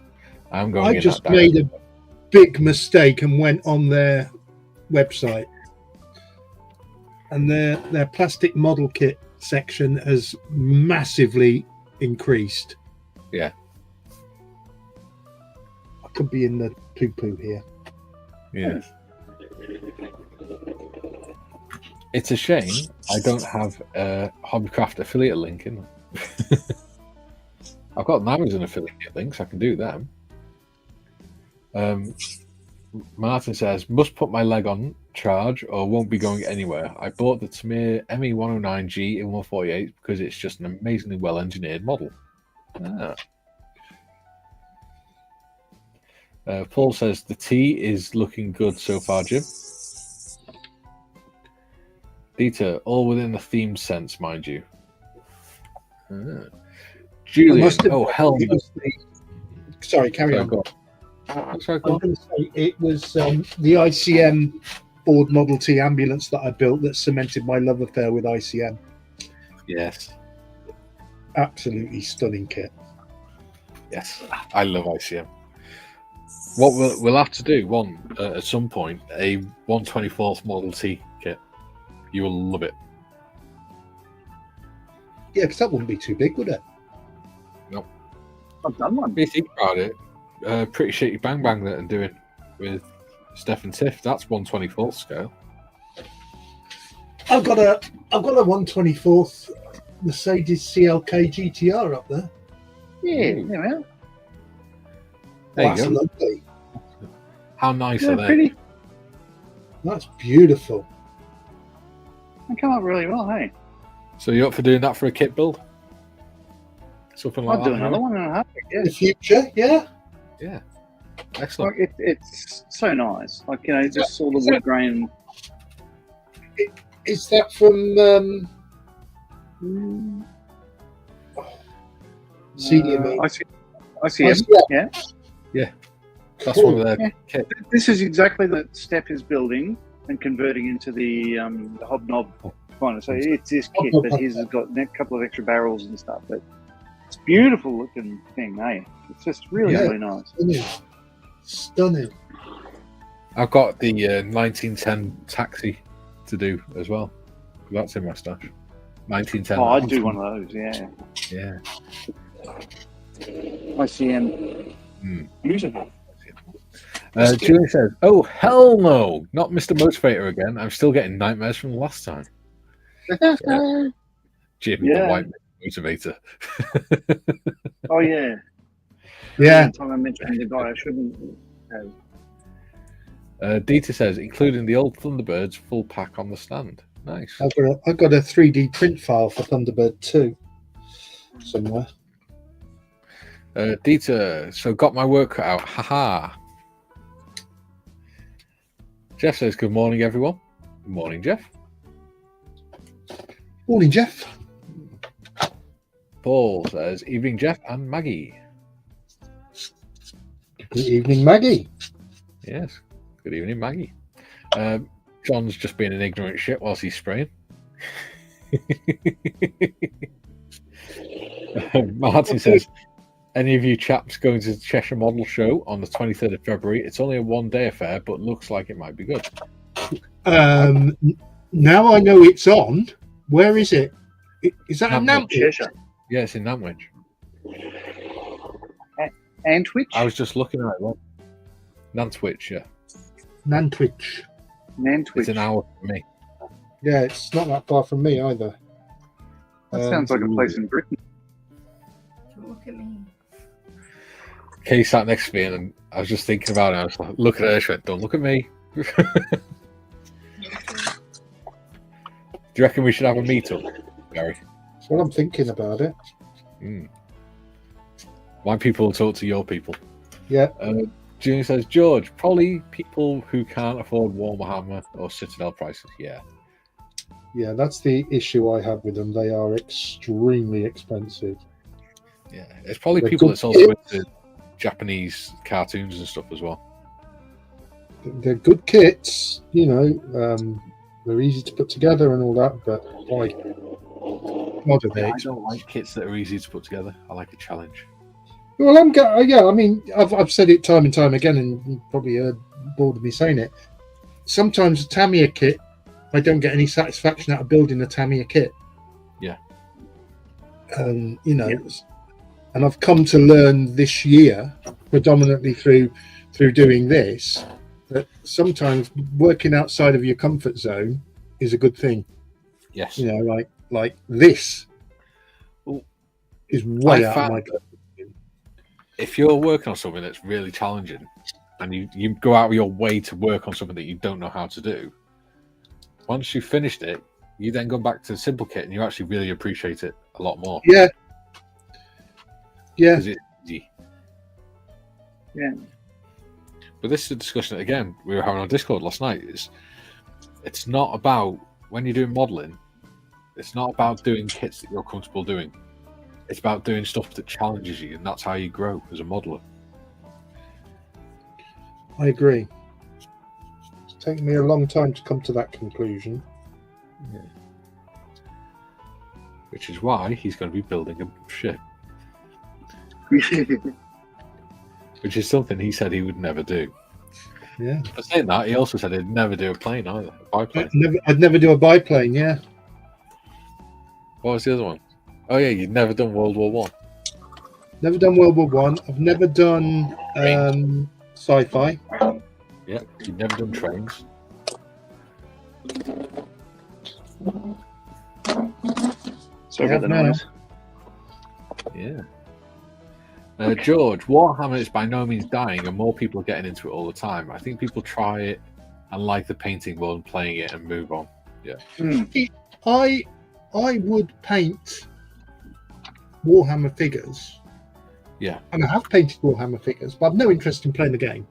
I'm going. I just made a big mistake and went on their website, and their plastic model kit section has massively increased. Yeah. I could be in the poo-poo here. Yeah. It's a shame I don't have a Hobbycraft affiliate link in. I've got an Amazon affiliate link, so I can do them. Martin says, must put my leg on charge or won't be going anywhere. I bought the Tamir ME109G in 148 because it's just an amazingly well engineered model. Paul says the T is looking good so far, Jim. Dieter, all within the theme sense, mind you. Julian, oh hell! Sorry, carry on. Go on. I was going to say it was the ICM Ford Model T ambulance that I built that cemented my love affair with ICM. Yes. Absolutely stunning kit. Yes, I love ICM. What we'll have to do at some point, a 1/24th Model T kit. You will love it. Yeah, because that wouldn't be too big, would it? Nope. I've done one. If you think about it, Pretty Shitty Bang Bang that I'm doing with Steph and Tiff, that's 1/24th scale. I've got a 1/24th Mercedes CLK GTR up there. Yeah, yeah. There you go. Lovely. How nice are they? Pretty. That's beautiful. They come up really well, hey? So you're up for doing that for a kit build? Something like I'll that? do another one and a half. In the future, yeah. Yeah. Excellent. Like it's so nice. Like, you know, just all the wood grain. Is that from CDME? ICM, yeah. Yeah. That's one of their kit. This is exactly that Step is building and converting into the hobnob kind of. So it's this kit, but his has got a couple of extra barrels and stuff. But it's a beautiful looking thing, eh? It's just really, really nice. Stunning. I've got the 1910 taxi to do as well. That's in my stash. 1910. Oh, I'd do one of those. Yeah. Yeah. ICM. Beautiful. Julie says, "Oh hell no, not Mr. Motivator again. I'm still getting nightmares from last time." Jim, the white motivator. Oh yeah. Yeah. The time I mentioned the guy I shouldn't have. Dieter says, including the old Thunderbirds full pack on the stand. Nice. I've got a 3D print file for Thunderbird 2 somewhere. Dieter, so got my work cut out. Haha. Jeff says, good morning, everyone. Good morning, Jeff. Morning, Jeff. Paul says, evening, Jeff and Maggie. Good evening, Maggie. Yes. Good evening, Maggie. John's just being an ignorant shit whilst he's spraying. Martin says, any of you chaps going to the Cheshire Model Show on the 23rd of February? It's only a one-day affair, but looks like it might be good. Now I know it's on. Where is it? Is that in Nantwich? Yeah, it's in Nantwich. Antwich? I was just looking at it. Nantwich, yeah. Nantwich. It's an hour from me. Yeah, it's not that far from me either. That sounds like a place in Britain. Don't look at me. Kay sat next to me and I was just thinking about it. I was like, looking at her, she went, don't look at me. Do you reckon we should have a meet-up, Gary? That's what I'm thinking about it. My people will talk to your people. Yeah. Junior says, George, probably people who can't afford Warhammer or Citadel prices. Yeah. Yeah, that's the issue I have with them. They are extremely expensive. Yeah, it's probably They're people good that's also kits. into Japanese cartoons and stuff as well. They're good kits, you know. They're easy to put together and all that, but why? What are they? I don't like kits that are easy to put together. I like a challenge. Well, I mean, I've said it time and time again, and you probably heard bored of me saying it. Sometimes a Tamiya kit, I don't get any satisfaction out of building a Tamiya kit. Yeah. You know, and I've come to learn this year, predominantly through doing this, that sometimes working outside of your comfort zone is a good thing. Yes. You know, like this is way out of my comfort zone. If you're working on something that's really challenging and you go out of your way to work on something that you don't know how to do, once you've finished it, you then go back to the simple kit and you actually really appreciate it a lot more. Yeah. Yeah. Because it's easy. Yeah. But this is a discussion that, again, we were having on Discord last night. It's not about, when you're doing modelling, it's not about doing kits that you're comfortable doing. It's about doing stuff that challenges you, and that's how you grow as a modeler. I agree. It's taken me a long time to come to that conclusion. Yeah. Which is why he's going to be building a ship. Which is something he said he would never do. Yeah. But saying that, he also said he'd never do a plane either. A biplane. I'd never do a biplane, yeah. What was the other one? Oh yeah, you'd never done World War One. Never done World War One. I've never done sci-fi. Yeah, you've never done trains. Sorry about the noise. Yeah. George, Warhammer is by no means dying, and more people are getting into it all the time. I think people try it and like the painting more than playing it and move on. Yeah. I would paint Warhammer figures. Yeah. And I have painted Warhammer figures, but I've no interest in playing the game.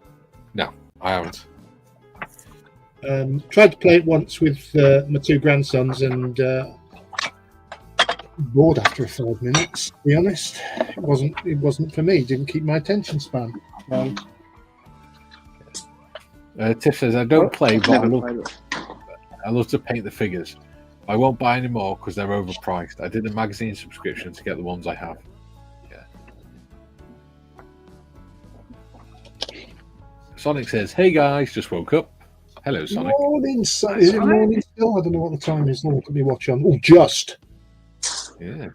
No, I haven't. Tried to play it once with my two grandsons and bored after 5 minutes, to be honest. It wasn't for me. It didn't keep my attention span. Tiff says, I don't play, but I love to paint the figures. I won't buy any more because they're overpriced. I did a magazine subscription to get the ones I have. Yeah. Sonic says, hey guys, just woke up. Hello, Sonic. Morning, is it morning still? I don't know what the time is. Look at me watch on. Oh, just. Yeah.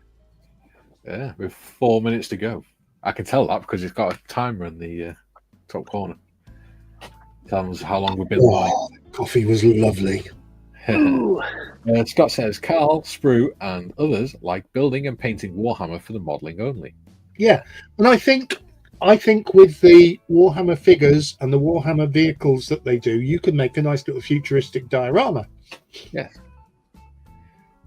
Yeah, with 4 minutes to go. I can tell that because it's got a timer in the top corner. Tells us how long we've been live. Oh, coffee was lovely. Ooh. Scott says, Carl, Sprue, and others like building and painting Warhammer for the modelling only. Yeah, and I think with the Warhammer figures and the Warhammer vehicles that they do, you can make a nice little futuristic diorama. Yes.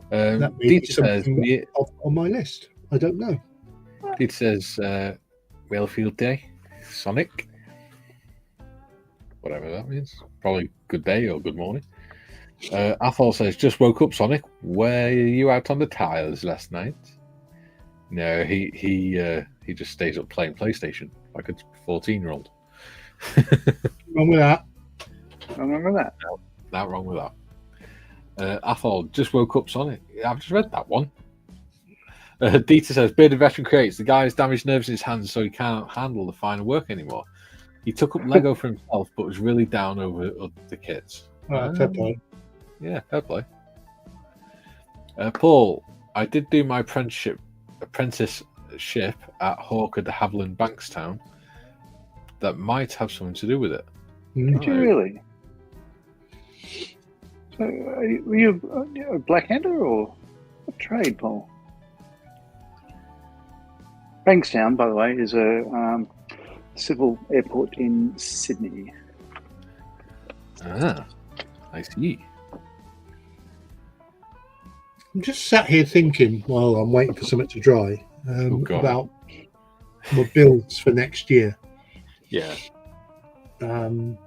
That may be Dieter says, something on my list. I don't know. Dieter says, Whalefield Day, Sonic. Whatever that means. Probably good day or good morning. Athol says, just woke up, Sonic. Were you out on the tiles last night? No, he just stays up playing PlayStation like a 14-year-old. Wrong with that. I remember that. Not wrong with that. Athol, just woke up, Sonic. I've just read that one. Dieter says, Bearded Veteran creates. The guy has damaged nerves in his hands, so he can't handle the finer work anymore. He took up Lego for himself, but was really down over the kids. Fair play. Yeah, fair play. Paul, I did do my apprenticeship at Hawker de Havilland Bankstown. That might have something to do with it. Mm. Did you really? So, were you a black-hander or what trade, Paul? Bankstown, by the way, is a civil airport in Sydney. Ah, I see. I'm just sat here thinking while I'm waiting for something to dry God. about my builds for next year. Yeah. Um,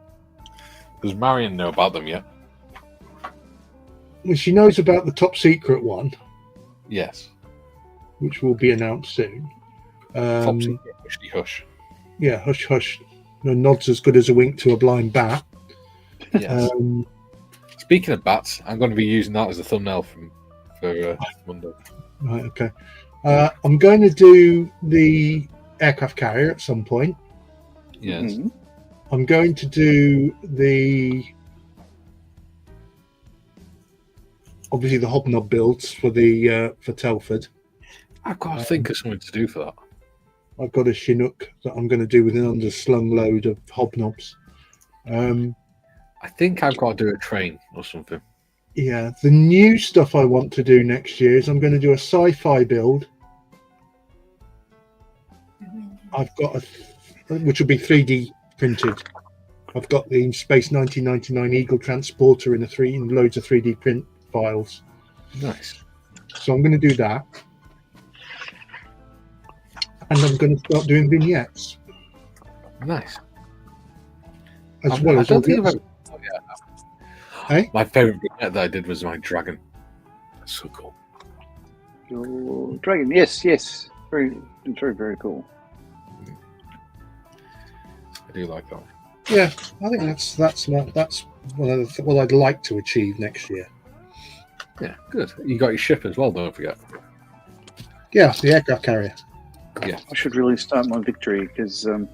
Does Marion know about them yet? well, she knows about the top secret one, Yes. which will be announced soon. Top secret, hushy hush. Yeah, hush hush. No nod's as good as a wink to a blind bat. Yes. Um, Speaking of bats, I'm going to be using that as a thumbnail for Monday. right, okay. I'm going to do the aircraft carrier at some point. Yes. Mhm. I'm going to do obviously the hobnob builds for Telford. I've got to think of something to do for that. I've got a Chinook that I'm going to do with an underslung load of hobnobs. I think I've got to do a train or something. Yeah, the new stuff I want to do next year is I'm going to do a sci-fi build. I've got which will be 3D printed. I've got the Space 1999 Eagle transporter in loads of 3D print files. Nice. So I'm going to do that. And I'm going to start doing vignettes. Nice. As well as all the others. Hey? My favourite vignette that I did was my dragon. That's so cool. Your dragon, yes. Very, very cool. I do like that. Yeah, I think that's one of what I'd like to achieve next year. Yeah, good. You got your ship as well, don't forget. Yeah, the aircraft carrier. Yeah. I should really start my victory because Hello,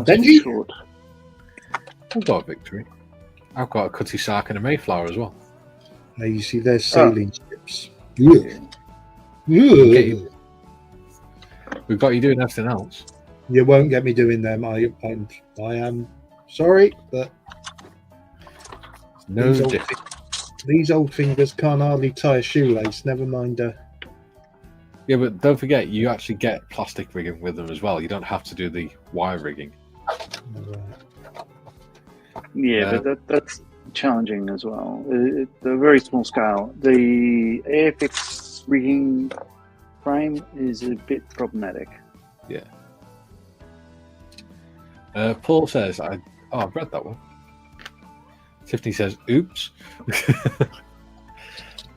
Benji. short. I've got a victory. I've got a Cutty Sark and a Mayflower as well. Now you see there's sailing ships. Okay. Yeah. We've got you doing everything else. You won't get me doing them. I am sorry, but No These old- diffy. these old fingers can't hardly tie a shoelace. Never mind. Yeah, but don't forget, you actually get plastic rigging with them as well. You don't have to do the wire rigging. Yeah, but that's challenging as well. The very small scale. The AFX rigging frame is a bit problematic. Yeah. Paul says, I've read that one. Tiffany says, oops.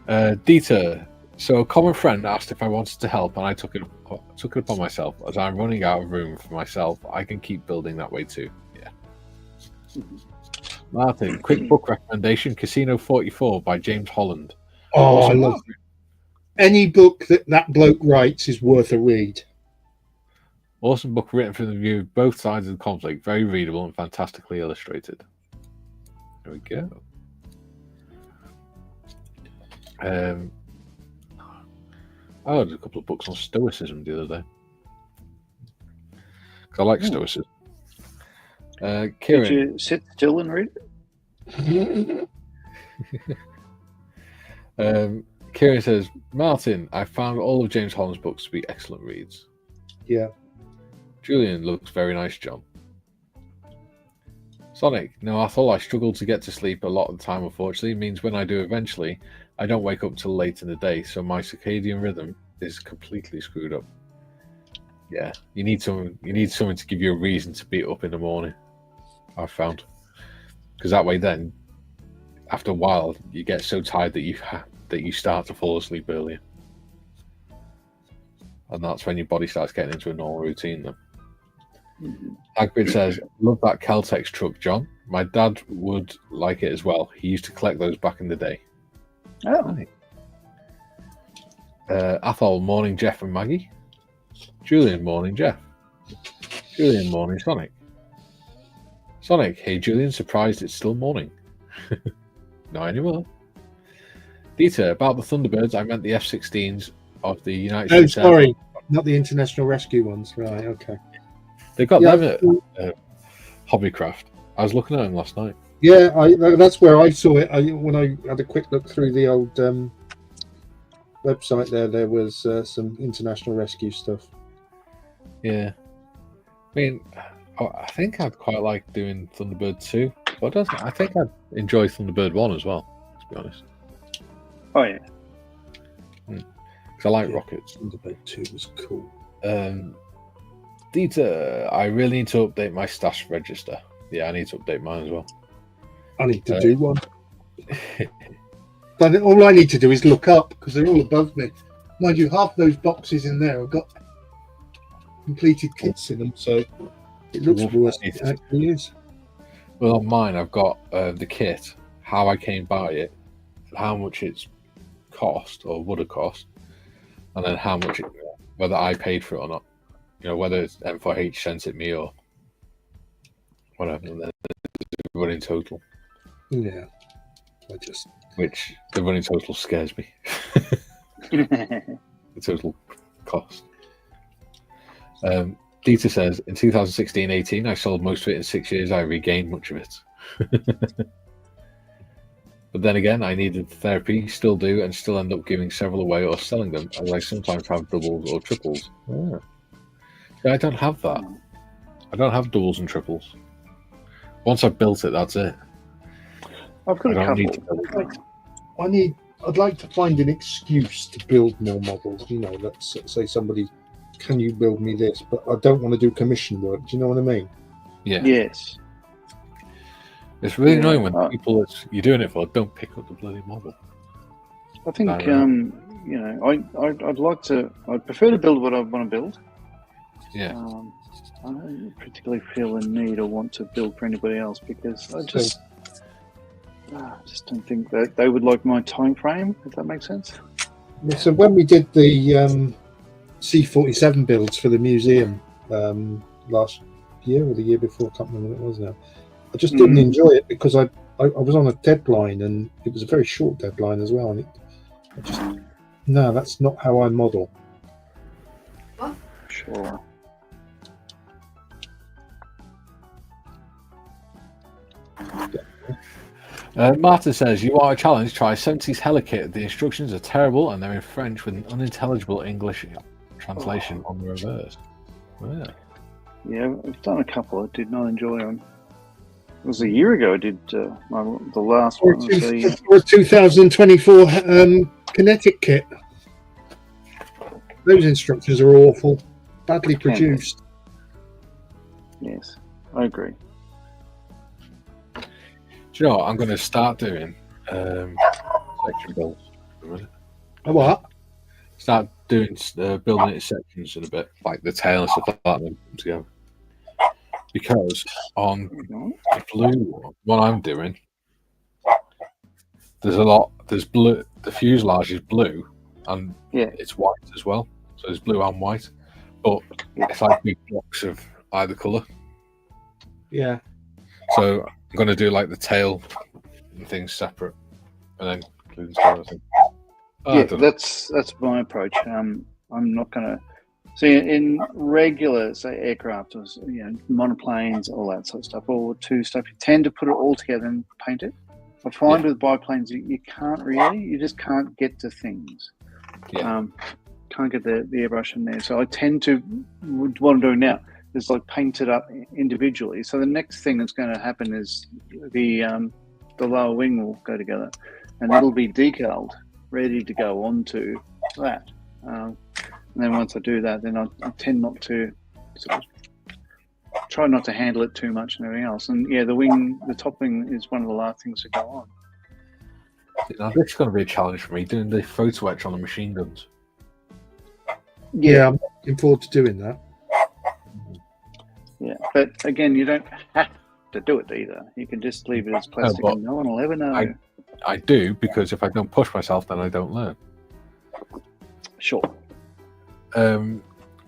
Dieter, so a common friend asked if I wanted to help, and I took it upon myself. As I'm running out of room for myself, I can keep building that way too. Yeah. Martin, quick book recommendation: Casino 44 by James Holland. Oh, I Awesome. love it. Any book that bloke writes is worth a read. Awesome book written from the view of both sides of the conflict. Very readable and fantastically illustrated. There we go. I read a couple of books on Stoicism the other day. Because I like Stoicism. Kieran, Did you sit still and read it? Kieran says, Martin, I found all of James Holland's books to be excellent reads. Yeah. Julian looks very nice, John. Sonic, no, I thought I struggled to get to sleep a lot of the time, unfortunately. It means when I do eventually, I don't wake up till late in the day, so my circadian rhythm is completely screwed up. Yeah, you need someone to give you a reason to be up in the morning, I've found. Because that way then, after a while, you get so tired that you start to fall asleep earlier. And that's when your body starts getting into a normal routine then. Agbid says, love that Caltex truck, John. My dad would like it as well. He used to collect those back in the day. Oh. Right. Athol, morning Jeff and Maggie. Julian, morning Jeff. Julian, morning Sonic. Sonic, hey Julian, surprised it's still morning. Not anymore. Dieter, about the Thunderbirds, I meant the F-16s of the United States. Oh, sorry, not the International Rescue ones. Right, okay. They've got them at Hobbycraft. I was looking at them last night. Yeah, that's where I saw it. When I had a quick look through the old website there was some International Rescue stuff. Yeah. I mean, I think I'd quite like doing Thunderbird 2. But I think I'd enjoy Thunderbird 1 as well, to be honest. Oh, yeah. Because I like rockets. Thunderbird 2 was cool. Dieter, I really need to update my stash register. Yeah, I need to update mine as well. I need to do one. But all I need to do is look up because they're all above me. Mind you, half those boxes in there have got completed kits in them, so it looks worse than it actually is. Well, on mine, I've got the kit, how I came by it, how much it's cost or would have cost, and then how much whether I paid for it or not. You know, whether it's M4H sent it me or whatever. And then the running total. Yeah. Which the running total scares me. The total cost. Dieter says, in 2016-18, I sold most of it. In 6 years, I regained much of it. But then again, I needed therapy, still do, and still end up giving several away or selling them, as I sometimes have doubles or triples. Yeah, I don't have that. I don't have doubles and triples. Once I've built it, that's it. I've got a couple. I'd like to find an excuse to build more models. You know, let's say somebody, can you build me this? But I don't want to do commission work. Do you know what I mean? Yeah. Yes. It's really annoying when people that you're doing it for don't pick up the bloody model. I think you know, I'd prefer to build what I want to build. Yeah. I don't particularly feel a need or want to build for anybody else because I just don't think that they would like my time frame, if that makes sense. So when we did the C-47 builds for the museum last year or the year before, I can't remember what it was now, I just didn't enjoy it because I was on a deadline and it was a very short deadline as well. And no, that's not how I model. What? Sure. Martin says, you want a challenge? Try 70s Helikit. The instructions are terrible and they're in French with an unintelligible English translation on the reverse. Yeah, I've done a couple. I did not enjoy them. It was a year ago I did the last one. Or a 2024 kinetic kit. Those instructions are awful. Badly produced. Yes, I agree. Do you know what? I'm going to start doing section builds. A what? Start doing building it in sections in a bit, like the tail and stuff like that, and then put them together. Because on the blue one I'm doing, there's blue, the fuselage is blue, and it's white as well. So there's blue and white, but it's like big blocks of either colour. Yeah. So I'm going to do like the tail and things separate, and then include the tail, I think. Yeah, that's my approach. I'm not going to see in regular, say, aircraft or monoplanes, all that sort of stuff, or two stuff. You tend to put it all together and paint it. I find with biplanes, you can't really. You just can't get to things. Yeah. Can't get the airbrush in there. So I tend to, what I'm doing now is like paint it up individually. So the next thing that's going to happen is the lower wing will go together, and it'll be decaled, ready to go onto that. And then once I do that, then I tend not to sort of try not to handle it too much and everything else. And yeah, the top wing is one of the last things to go on. Now, this is going to be a challenge for me, doing the photo etch on the machine guns. Yeah, I'm looking forward to doing that. Yeah, but again, you don't have to do it either. You can just leave it as plastic and no one will ever know. I do, because if I don't push myself, then I don't learn. Sure.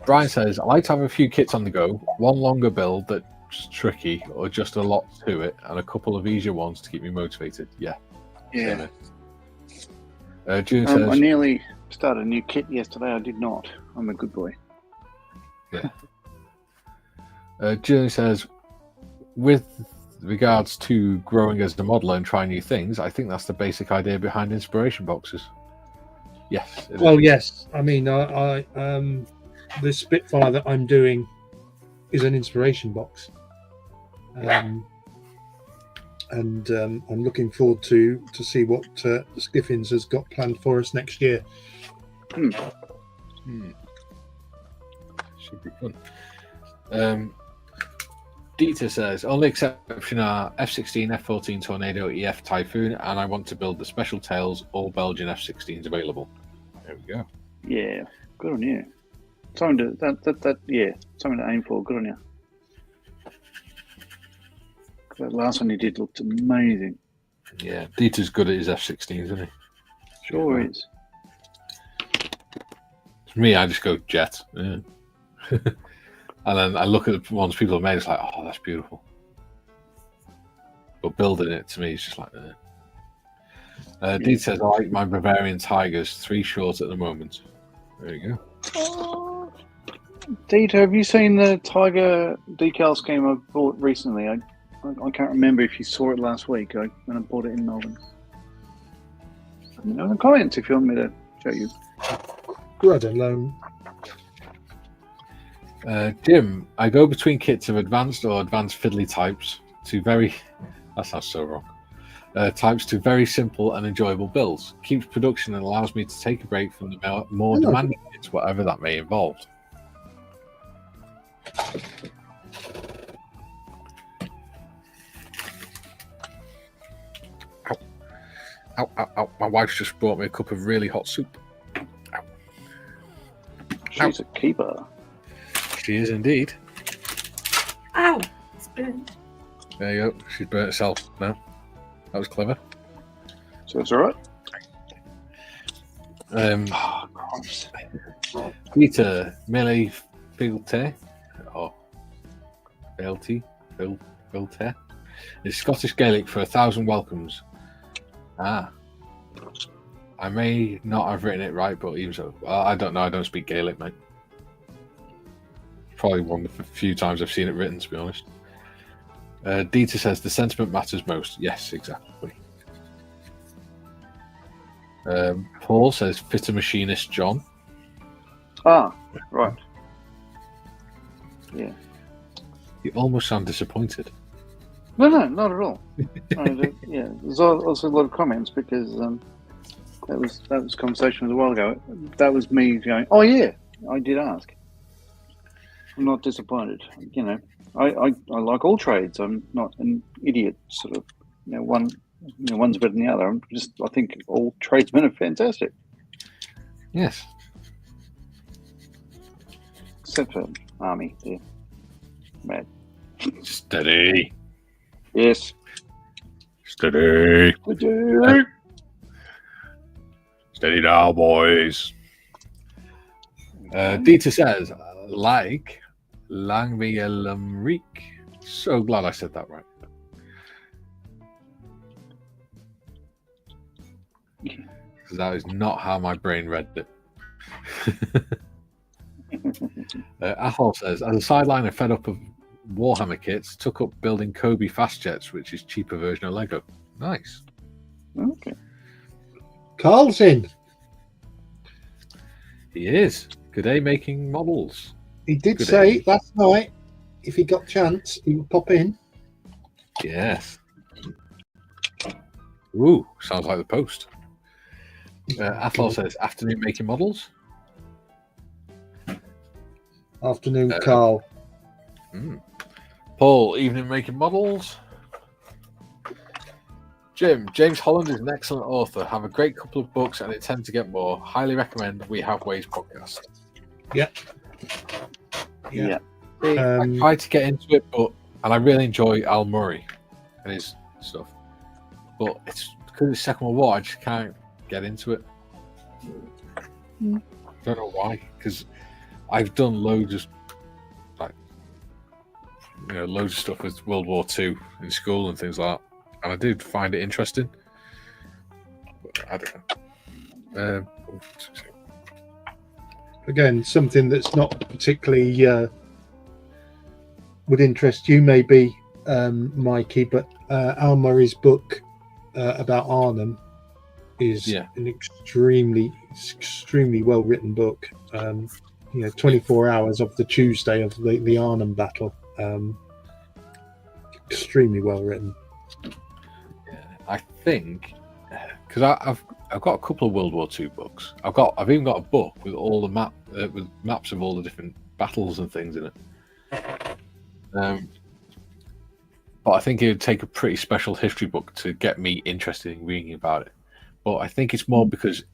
Brian says, I like to have a few kits on the go, one longer build that's tricky, or just a lot to it, and a couple of easier ones to keep me motivated. Yeah. Yeah. June says, I nearly started a new kit yesterday. I did not. I'm a good boy. Yeah. June says, with regards to growing as a modeler and trying new things, I think that's the basic idea behind inspiration boxes. Yes. Well, yes. I mean, I the Spitfire that I'm doing is an inspiration box, and I'm looking forward to see what Skiffins has got planned for us next year. Should be fun. Dieter says, only exception are F-16, F-14 Tornado, EF Typhoon, and I want to build the Special Tails, all Belgian F-16s available. There we go. Yeah, good on you. Something to aim for. Good on you. That last one you did looked amazing. Yeah, Dieter's good at his F-16s, isn't he? Sure is. For me, I just go jet. Yeah. And then I look at the ones people have made, it's like, oh, that's beautiful. But building it, to me, is just like, Dieter says, I like my Bavarian Tigers, 3 short at the moment. There you go. Dieter, have you seen the Tiger decal scheme I bought recently? I can't remember if you saw it last week when I bought it in Melbourne. Let me know in the comments if you want me to show you. I don't know. Jim, I go between kits of advanced or advanced fiddly types to very... That sounds so wrong. Types to very simple and enjoyable builds. Keeps production and allows me to take a break from the more demanding kits, whatever that may involve. Ow, ow, ow. My wife's just brought me a cup of really hot soup. Ow. She's a keeper. She is indeed. Ow! It's burnt. There you go. She's burnt herself now. That was clever. So it's alright? Christ. Peter Melee Filte, or Filte, is Scottish Gaelic for 1,000 welcomes. I may not have written it right, but even so, I don't know. I don't speak Gaelic, mate. Probably one of the few times I've seen it written, to be honest. Dieter says the sentiment matters most. Yes, exactly. Paul says fitter machinist John. Ah, right. Yeah. You almost sound disappointed. No, not at all. Yeah, there's also a lot of comments because that was a conversation a while ago. That was me going, oh yeah, I did ask. I'm not disappointed. You know, I like all trades. I'm not an idiot. Sort of, one's better than the other. I think all tradesmen are fantastic. Yes. Except for Army. Yeah. Mad. Steady. Yes. Steady. Steady. Steady now, boys. Dieter says, like Langweelamriek. So glad I said that right. because that is not how my brain read it. Athol says, as a sideline, I'm fed up of Warhammer kits, took up building Kobe fast jets, which is cheaper version of Lego. Nice. Okay. Carl's in. He is. Good day making models. He did Good say day. last night, if he got chance, he would pop in. Yes. Ooh, sounds like the post. Athol says, afternoon making models. Afternoon, Carl. Paul, evening making models. James Holland is an excellent author. Have a great couple of books and intend to get more. Highly recommend We Have Ways podcast. Yeah. I tried to get into it, and I really enjoy Al Murray and his stuff. But it's because it's Second World War, I just can't get into it. I don't know why, because I've done loads of loads of stuff with World War II in school and things like that, and I did find it interesting. But I don't know. Again, something that's not particularly would interest you, maybe, Mikey, but Al Murray's book about Arnhem is an extremely well written book. 24 hours of the Tuesday of the Arnhem battle. Extremely well written. I think because I've got a couple of World War II books. I've even got a book with all the with maps of all the different battles and things in it. But I think it would take a pretty special history book to get me interested in reading about it. But I think it's more because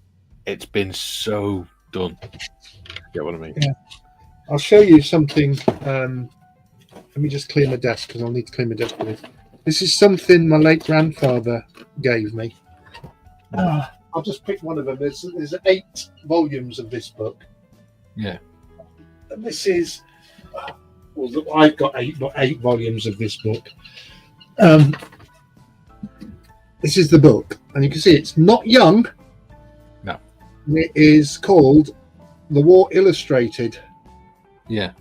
it's been so done. Get what I mean? Yeah. I'll show you something. Let me just clear my desk because I'll need to clear my desk for this. This is something my late grandfather gave me. I'll just pick one of them. There's 8 volumes of this book. Yeah. And this is... Well, I've got 8 volumes of this book. This is the book. And you can see it's not young. No. It is called The War Illustrated. Yeah.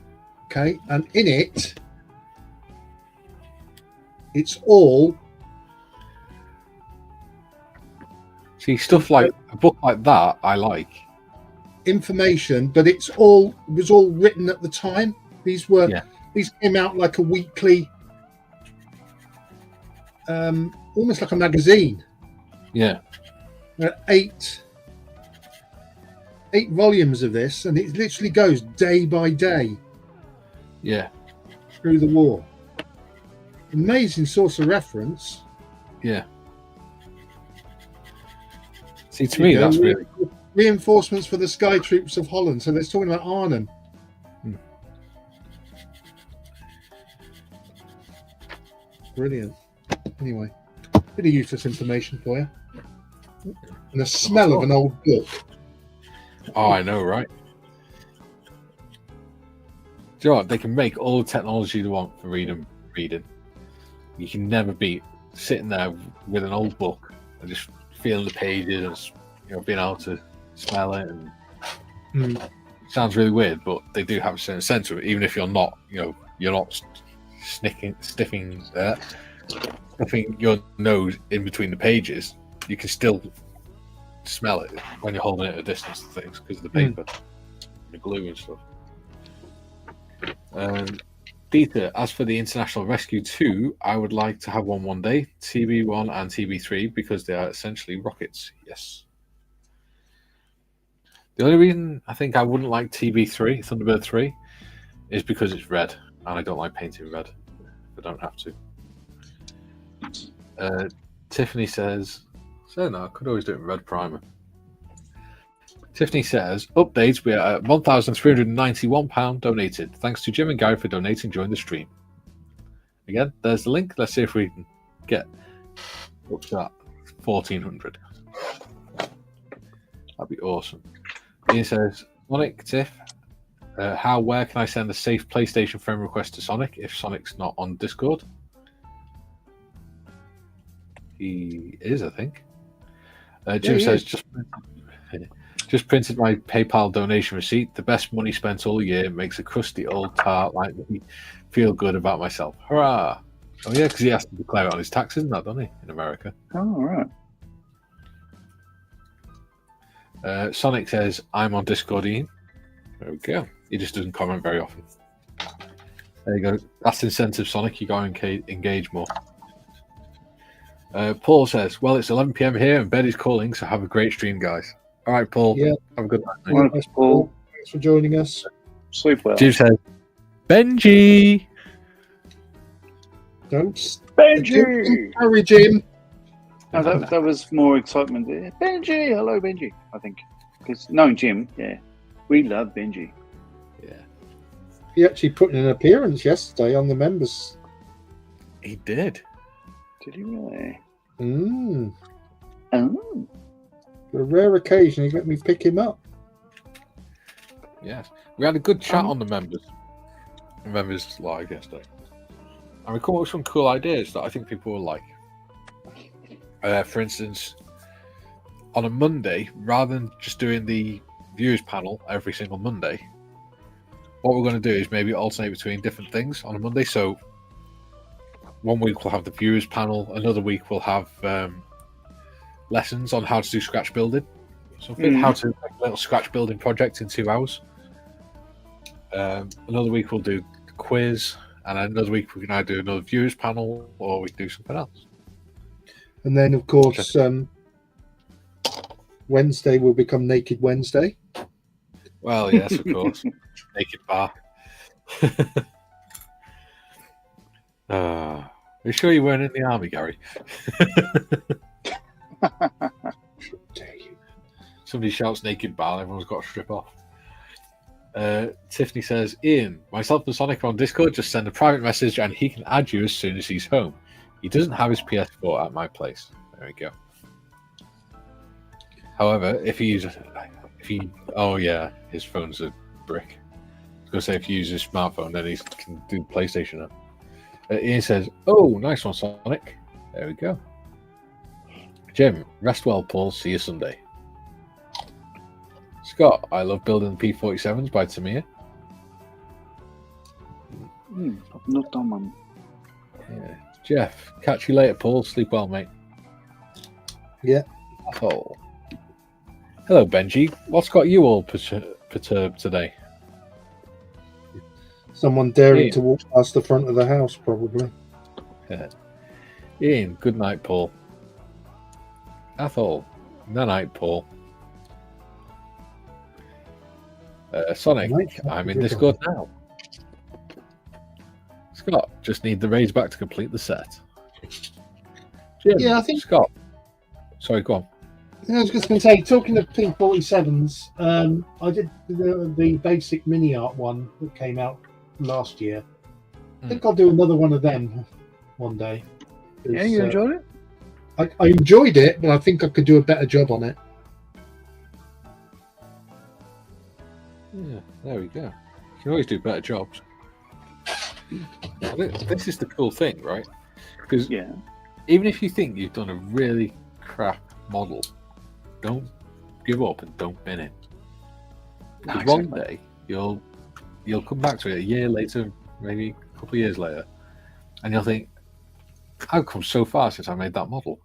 Okay. And in it, it's all... See, stuff like a book like that, I like. Information, but it was all written at the time. These came out like a weekly, almost like a magazine. Yeah. 8 volumes of this, and it literally goes day by day. Yeah. Through the war. Amazing source of reference. Yeah. See, to me, that's really cool. Reinforcements for the Sky Troops of Holland. So they're talking about Arnhem. Brilliant. Anyway, bit of useless information for you. And the smell of an old book. Oh, I know, right? Do you know what? They can make all the technology they want for reading. You can never beat sitting there with an old book and just feeling the pages and being able to smell it. And it sounds really weird, but they do have a certain sense of it. Even if you're not, you're not stuffing your nose in between the pages, you can still smell it when you're holding it at a distance and things because of the paper, the glue and stuff. Dieter, as for the International Rescue 2, I would like to have one day, TB1 and TB3, because they are essentially rockets. Yes. The only reason I think I wouldn't like TB3, Thunderbird 3, is because it's red, and I don't like painting red. I don't have to. Tiffany says, no, I could always do it in red primer. Tiffany says, updates, we are at £1,391 donated. Thanks to Jim and Gary for donating during the stream. Again, there's the link. Let's see if we can get up to that 1,400. That'd be awesome. Ian says, Sonic, Tiff, where can I send a safe PlayStation friend request to Sonic if Sonic's not on Discord? He is, I think. Jim Yeah, says, just printed my PayPal donation receipt. The best money spent all year makes a crusty old tart like me feel good about myself. Hurrah! Oh yeah, because he has to declare it on his taxes, and that, doesn't he, in America? Oh, all right. Sonic says, I'm on Discord, Ian. There we go. He just doesn't comment very often. There you go. That's incentive, Sonic. You got to engage more. Paul says, well, it's 11 p.m. here and bed is calling, so have a great stream, guys. All right, Paul. Yeah. Have a good night. All right, Paul. Thanks for joining us. Sleep well. Jim says, Benji! Don't Benji! encourage him. No, that was more excitement there. Benji! Hello, Benji, I think. Because knowing Jim, yeah, we love Benji. Yeah. He actually put in an appearance yesterday on the members. He did. Did he really? Oh. For a rare occasion, he let me pick him up. Yes. We had a good chat on the members live yesterday. And we come up with some cool ideas that I think people will like. For instance, on a Monday, rather than just doing the viewers panel every single Monday, what we're going to do is maybe alternate between different things on a Monday. So one week we'll have the viewers panel, another week we'll have lessons on how to do scratch building. Something, how to make a little scratch building project in 2 hours. Another week we'll do the quiz, and another week we can either do another viewers panel or we can do something else. And then, of course, Wednesday will become Naked Wednesday. Well, yes, of course. Naked bar. Are you sure you weren't in the army, Gary? Somebody shouts naked bar, everyone's got to strip off. Tiffany says, Ian, myself and Sonic are on Discord, just send a private message and he can add you as soon as he's home. He doesn't have his PS4 at my place. There we go. However, oh yeah, his phone's a brick. I was going to say if you use his smartphone, then he can do PlayStation up. Ian says, oh, nice one, Sonic. There we go. Jim, rest well, Paul. See you Sunday. Scott, I love building the P47s by Tamir. I've not done one. Yeah. Jeff, catch you later, Paul. Sleep well, mate. Yeah. Oh. Hello, Benji. What's got you all perturbed today? Someone daring to walk past the front of the house, probably. Yeah. Ian, good night, Paul. Athol, no night, Paul. Sonic, I'm in Discord now. Scott, just need the raids back to complete the set. Jim, Yeah, I think. Scott. Sorry, go on. I was just going to say, talking of P47s, I did the basic mini art one that came out last year. I think I'll do another one of them one day. Yeah, you enjoyed it? I enjoyed it, but I think I could do a better job on it. Yeah, there we go. You can always do better jobs. This is the cool thing, right? Because even if you think you've done a really crap model, don't give up and don't bin it. Because one day you'll come back to it a year later, maybe a couple of years later, and you'll think, "I've come so far since I made that model."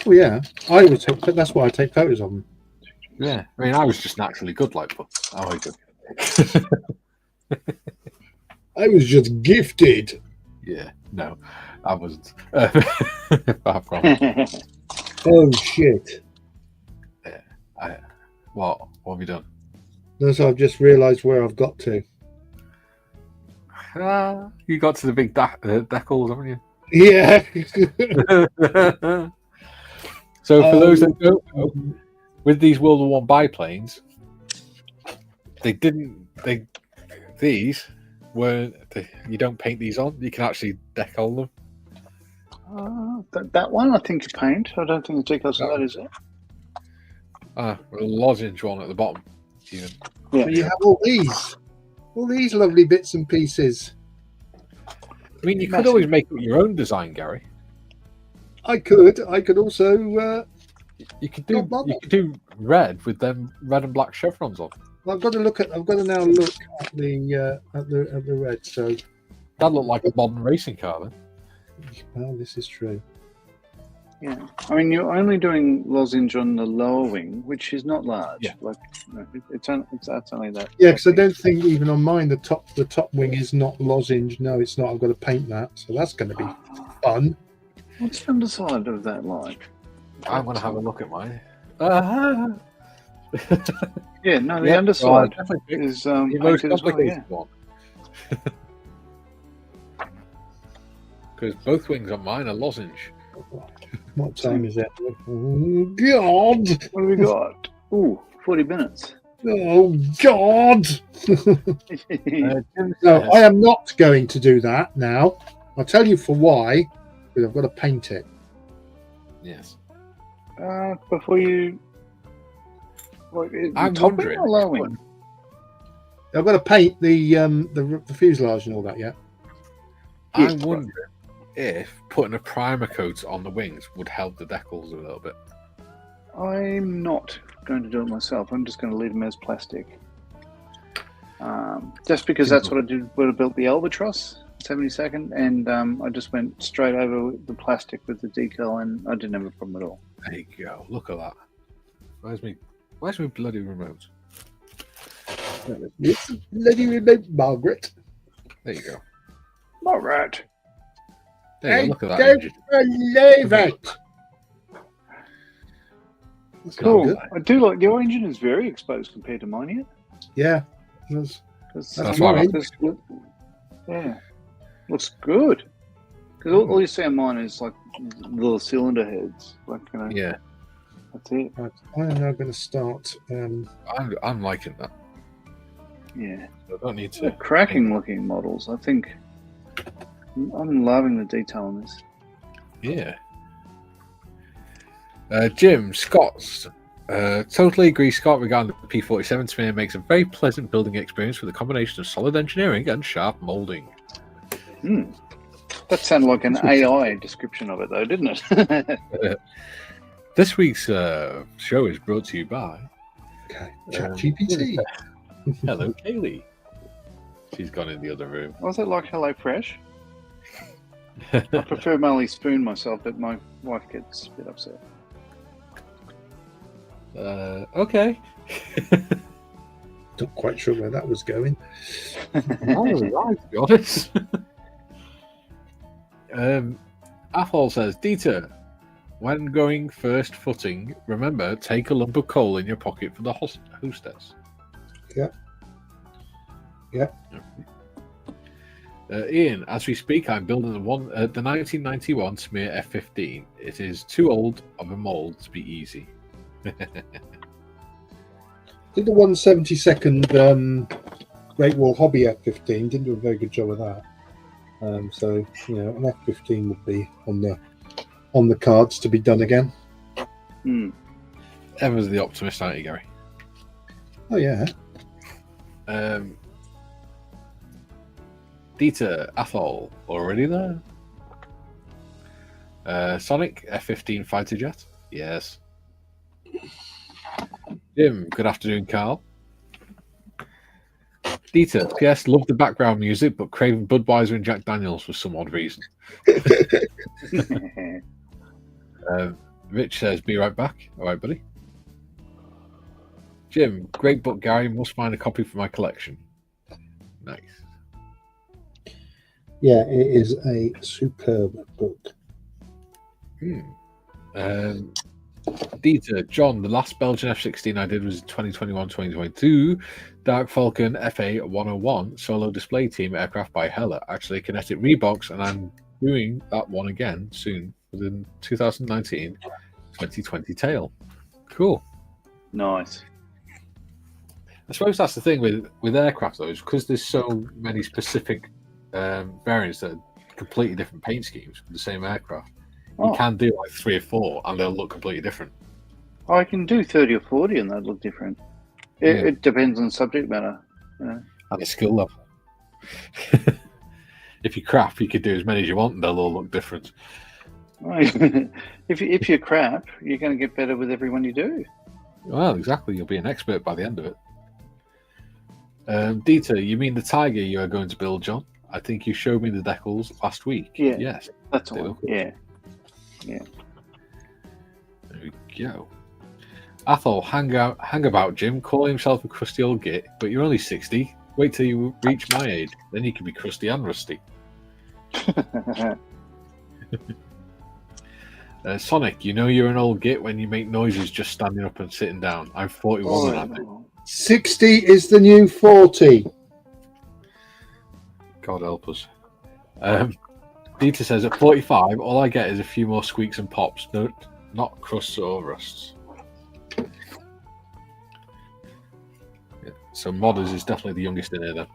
Well, yeah, I would take. That's why I take photos of them. Yeah, I mean, I was just naturally good, like, but how I good. I was just gifted. Yeah, no, I wasn't. Far from. Oh shit! Yeah, what have you done? Thus, I've just realised where I've got to. You got to the big decals, haven't you? Yeah. So for those that don't know, with these World War I biplanes, these weren't. You don't paint these on. You can actually decal them. That one I think you paint. I don't think the decals on that is it. A lozenge one at the bottom. Even. Yeah. So you have all these lovely bits and pieces. I mean, you could always make up your own design, Gary. I could also You could Not bother. do red with them red and black chevrons on. Well, I've got to now look at the red. So That looked like a modern racing car then. well, this is true. Yeah, I mean, you're only doing lozenge on the lower wing, which is not large. Yeah. Like, that's only that. Yeah, because I don't think even on mine the top wing is not lozenge. No, it's not. I've got to paint that, so that's going to be fun. What's the underside of that like? I'm going to have a look at mine. Yeah, no, the Yeah, underside well, I is the most painted as well, complicated one. Because both wings on mine are lozenge. What time is it? Oh God! What have we got? Ooh, 40 minutes. Oh God! Jim No, says- I am not going to do that now. I'll tell you for why. Because I've got to paint it. Yes. Before you. What, I'm top wing wondering. or low wing? I've got to paint the fuselage and all that. Yeah. I'm wondering if putting a primer coat on the wings would help the decals a little bit. I'm not going to do it myself. I'm just going to leave them as plastic. Just because that's what I did when I built the Albatross 72nd, and I just went straight over the plastic with the decal, and I didn't have a problem at all. There you go. Look at that. Where's my bloody remote? It's bloody remote, Margaret. There you go. All right. There you go. Look at that Don't engine. believe it. That's not Cool. good. I do like your engine is very exposed compared to mine here. Yeah. That's- That's why I mine. Yeah, looks good. Because all you see on mine is like little cylinder heads. Like, you know, Yeah, that's it. Right, I am now going to start. I'm liking that. Yeah, I don't need they're to. cracking looking models. I think I'm loving the detail on this. Yeah. Jim Scott's totally agree. Scott regarding the P47 to me makes a very pleasant building experience with a combination of solid engineering and sharp molding. That sounded like an AI description of it, though, didn't it? This week's show is brought to you by ChatGPT. Hello Kaylee. She's gone in the other room. Was it like HelloFresh? I prefer Marley Spoon myself, but my wife gets a bit upset. Okay. Not quite sure where that was going. To be honest. Athol says, Dieter, when going first footing, remember, take a lump of coal in your pocket for the hostess. Yeah. Ian, as we speak, I'm building the 1991 Smear F-15. It is too old of a mold to be easy. Did the 172nd Great Wall Hobby F-15 didn't do a very good job of that. So an F-15 would be on the cards to be done again. Ever's the optimist, aren't you, Gary? Oh yeah. Dieter Athol, already there? Sonic F-15 fighter jet? Yes. Jim, good afternoon, Carl. Dieter, PS, love the background music, but craving Budweiser and Jack Daniels for some odd reason. Rich says, be right back. All right, buddy. Jim, great book, Gary. Must find a copy for my collection. Nice. Yeah, it is a superb book. Dieter, John, the last Belgian F-16 I did was 2021-2022 Dark Falcon FA-101 solo display team aircraft by Hella, actually kinetic rebox, and I'm doing that one again soon within 2019-2020 tail. Cool. Nice. I suppose that's the thing with aircraft, though, is because there's so many specific variants that are completely different paint schemes for the same aircraft. You can do like 3 or 4 and they'll look completely different. I can do 30 or 40 and they'll look different. It depends on subject matter. And the skill level. If you're crap, you could do as many as you want and they'll all look different. If you're crap, you're going to get better with everyone you do. Well, exactly. You'll be an expert by the end of it. Dieter, you mean the tiger you are going to build, John? I think you showed me the decals last week. Yeah. Yes. That's They all. look good. Yeah. There we go. Athol, hang about, Jim. Call himself a crusty old git, but you're only 60. Wait till you reach my age. Then you can be crusty and rusty. Sonic, you know you're an old git when you make noises just standing up and sitting down. I'm 41 and I do. 60 is the new 40. God help us. Dieter says, at 45, all I get is a few more squeaks and pops. No, not crusts or rusts. Yeah, so Modders is definitely the youngest in here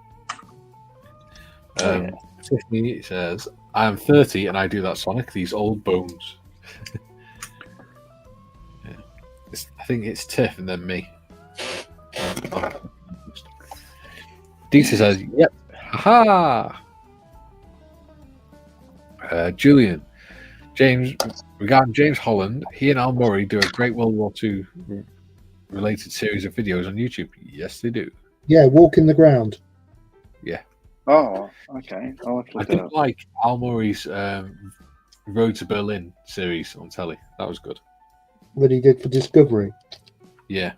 then. Tiffany says, I am 30 and I do that, Sonic. These old bones. Yeah. I think it's Tiff and then me. Dieter says, yep. Ha! Julian. Regarding James Holland, he and Al Murray do a great World War II related series of videos on YouTube. Yes, they do. Yeah, Walk in the Ground. Yeah. Oh, okay. I'll have to I look did it up. like Al Murray's Road to Berlin series on telly. That was good. That he did for Discovery. Yeah.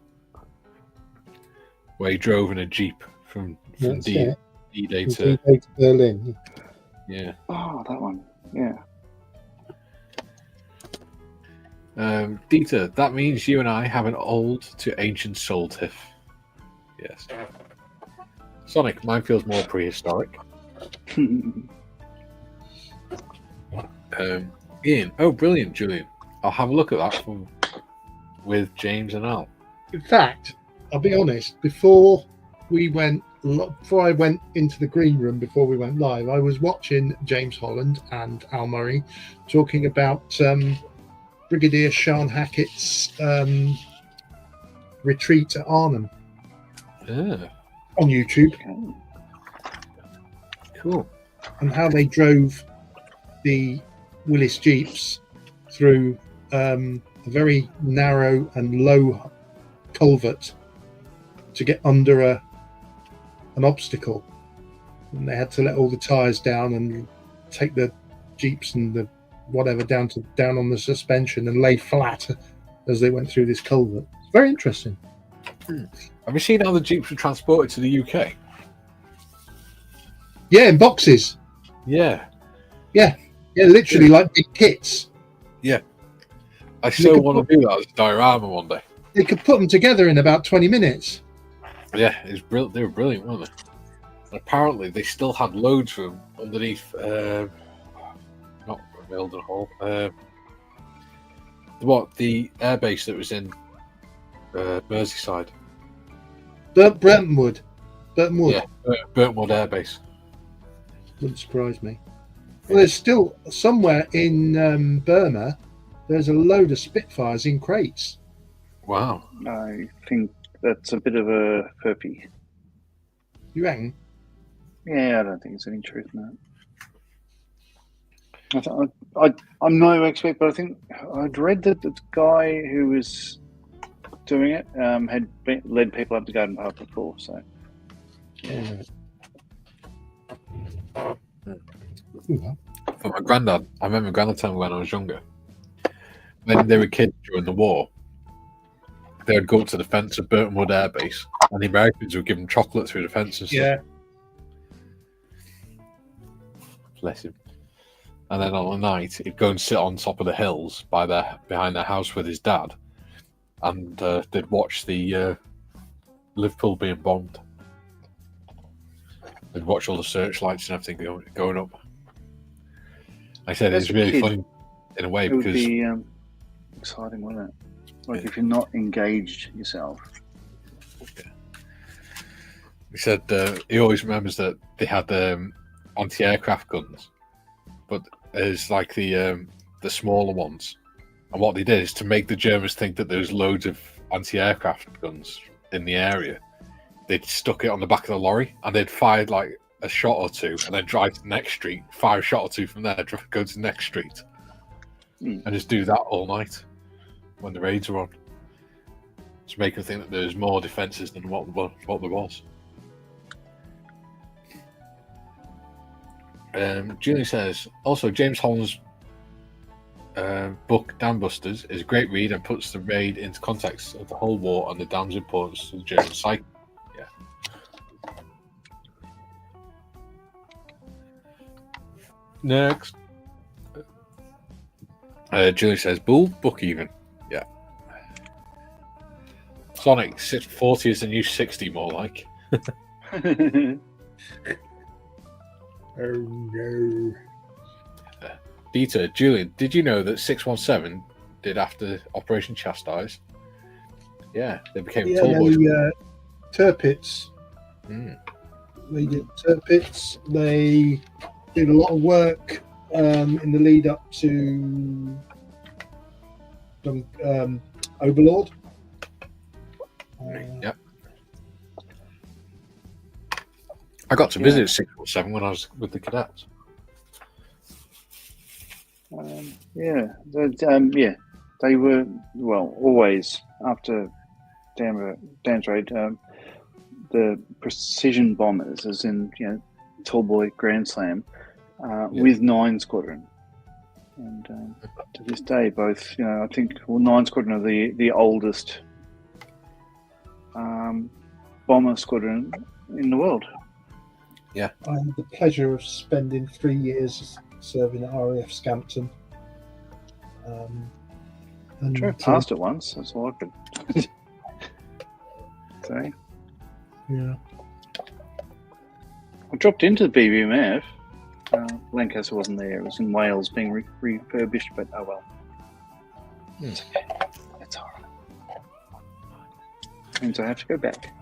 Where he drove in a Jeep from That's D-Day it. to... D-Day to Berlin. Yeah. Oh, that one. Yeah. Dieter, that means you and I have an old to ancient soul, Tiff. Yes. Sonic, mine feels more prehistoric. Ian, oh, brilliant, Julian. I'll have a look at that with James and Al. In fact, I'll be honest, before I went into the green room, before we went live, I was watching James Holland and Al Murray talking about Brigadier Sean Hackett's retreat at Arnhem Yeah, on YouTube, Okay. cool. and how they drove the Willis Jeeps through a very narrow and low culvert to get under an obstacle, and they had to let all the tires down and take the Jeeps and the whatever down on the suspension and lay flat as they went through this culvert. It's very interesting. Have you seen how the Jeeps were transported to the UK? Yeah, in boxes. Yeah. Yeah, literally like big kits. I still want to do that as a diorama one day. They could put them together in about 20 minutes. Yeah, it was they were brilliant, weren't they? And apparently they still had loads of them underneath, not Milden Hall, the airbase that was in Merseyside. Brentwood. Yeah, Burntwood Airbase. Wouldn't surprise me. Well, there's still somewhere in Burma, there's a load of Spitfires in crates. Wow. I think that's a bit of a perpy. You reckon? Yeah, I don't think there's any truth in that. I'm no expert, but I think I'd read that the guy who was doing it had led people up the garden path before. So Yeah. For my granddad, I remember my granddad telling me when I was younger, when they were kids during the war, they would go up to the fence of Burtonwood Air Base, and the Americans would give them chocolate through the fence and stuff. Yeah. Bless him. And then on the night, he'd go and sit on top of the hills behind their house with his dad, and they'd watch the Liverpool being bombed. They'd watch all the searchlights and everything going up. I said As it's a really kid, funny in a way it would because be exciting, wouldn't it? Like if you're not engaged yourself. he said he always remembers that they had anti-aircraft guns, but it's like the smaller ones. And what they did is to make the Germans think that there was loads of anti-aircraft guns in the area. They'd stuck it on the back of the lorry and they'd fired like a shot or two and then drive to the next street, fire a shot or two from there, go to the next street. and just do that all night when the raids are on. To make them think that there's more defences than what there was. Julie says, also James Holland's book Dam Busters is a great read and puts the raid into context of the whole war and the dam's importance to the German psyche. Yeah. Next. Julie says, Bull, book even. Yeah. Sonic, 40 is the new 60, more like. Oh no. Dieter, Julian, did you know that 617 did after Operation Chastise? Yeah, they became tall boys. Turpits. They did Turpits. They did a lot of work in the lead up to Overlord. Yep. I got to visit 617 when I was with the cadets. They were always after Dan's raid. The precision bombers, as in Tall Boy Grand Slam, with 9 Squadron, and to this day, both I think 9 Squadron are the oldest bomber squadron in the world. Yeah, I had the pleasure of spending 3 years serving at RAF Scampton. I drove past it once. That's all I could say. Yeah. I dropped into the BBMF. Lancaster wasn't there. It was in Wales being refurbished, but oh well. It's okay. It's all right. Means I have to go back.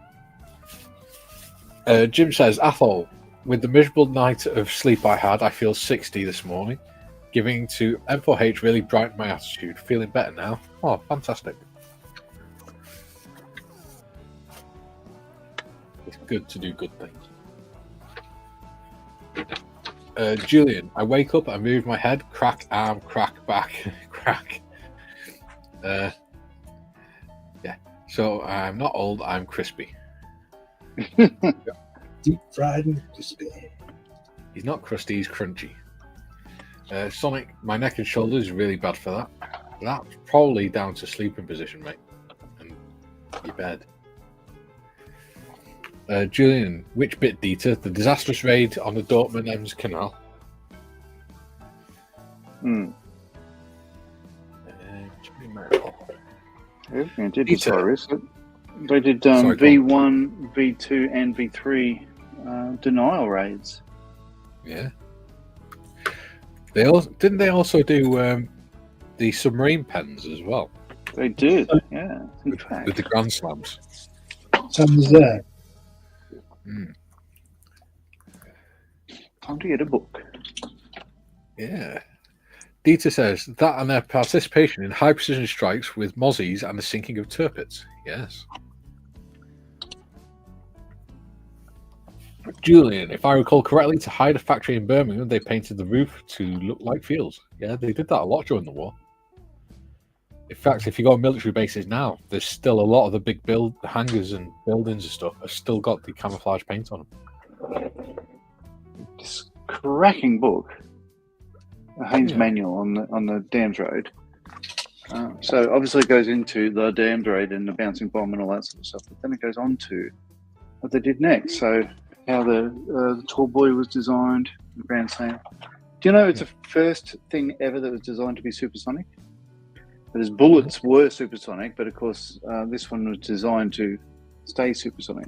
Jim says, Athol, with the miserable night of sleep I had, I feel 60 this morning. Giving to M4H really brightened my attitude. Feeling better now. Oh, fantastic. It's good to do good things. Julian, I wake up, I move my head, crack arm, crack back, crack. Yeah. So I'm not old, I'm crispy. Deep fried and crispy. He's not crusty, he's crunchy. Sonic, my neck and shoulders is really bad for that. That's probably down to sleeping position, mate. And your bed. Julian, which bit, Dieter? The disastrous raid on the Dortmund-Ems Canal. Everything did was terrorist. They did V1, V2, and V3 denial raids. Yeah. Didn't they also do the submarine pens as well? They did, yeah. In fact, with the Grand Slams. Tom was there. Time to get a book. Yeah. Dieter says that and their participation in high precision strikes with Mozzies and the sinking of Turpits. Yes. Julian, if I recall correctly, to hide a factory in Birmingham, they painted the roof to look like fields. Yeah, they did that a lot during the war. In fact, if you go on military bases now, there's still a lot of the big hangars and buildings and stuff have still got the camouflage paint on them. This cracking book, Haynes Manual on the Dams Road. So obviously it goes into the Dams Road and the bouncing bomb and all that sort of stuff, but then it goes on to what they did next. So how the Tall Boy was designed, the Grand Slam. Do you know it's the first thing ever that was designed to be supersonic? But his bullets were supersonic, but of course this one was designed to stay supersonic.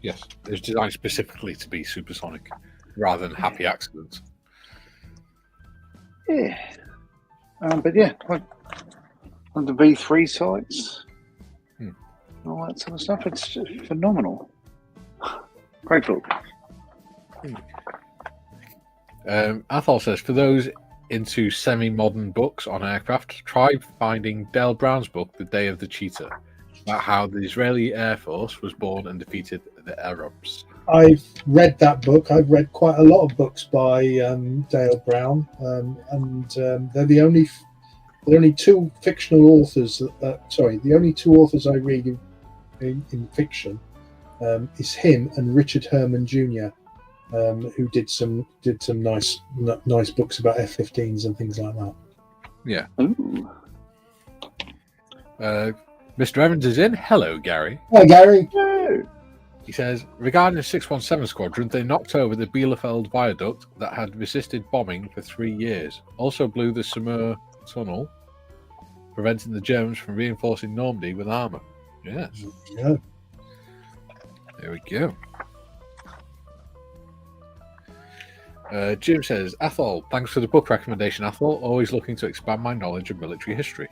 Yes, it was designed specifically to be supersonic rather than happy accidents. Yeah. But yeah, like on the V3 sites, all that sort of stuff, it's just phenomenal. Great book. Athol says, for those into semi-modern books on aircraft, try finding Dale Brown's book, The Day of the Cheetah, about how the Israeli Air Force was born and defeated the Arabs. I've read that book. I've read quite a lot of books by Dale Brown, and they're the only The only two fictional authors, the only two authors I read in fiction is him and Richard Herman Jr., who did some nice books about F-15s and things like that. Yeah. Ooh. Mr. Evans is in. Hello, Gary. Hi, Gary. No. He says, regarding the 617 Squadron, they knocked over the Bielefeld viaduct that had resisted bombing for 3 years. Also blew the Samur tunnel, preventing the Germans from reinforcing Normandy with armour. Yes. Yeah. There we go. Jim says, Athol, thanks for the book recommendation, Athol. Always looking to expand my knowledge of military history.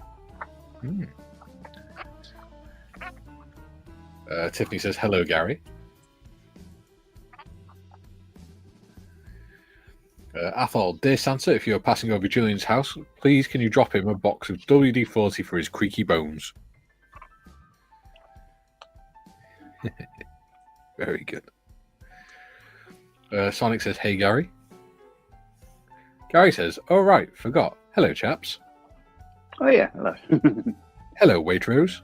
Tiffany says, hello, Gary. Athol, dear Santa, if you're passing over Julian's house, please can you drop him a box of WD-40 for his creaky bones? Very good. Sonic says, hey, Gary. Gary says, oh, right, forgot. Hello, chaps. Oh, yeah. Hello. Hello, Waitrose.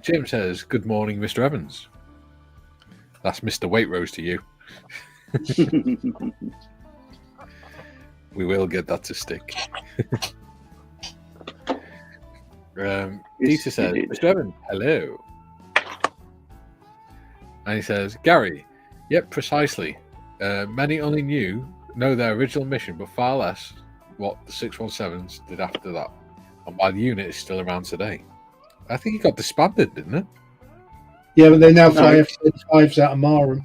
Jim says, good morning, Mr. Evans. That's Mr. Waitrose to you. We will get that to stick. Dieter says, Mr. Evans, hello. And he says, Gary, yep, precisely. Many only know their original mission, but far less what the 617s did after that, and why the unit is still around today. I think he got disbanded, didn't it? Yeah, but they now fly F-35s out of Marham.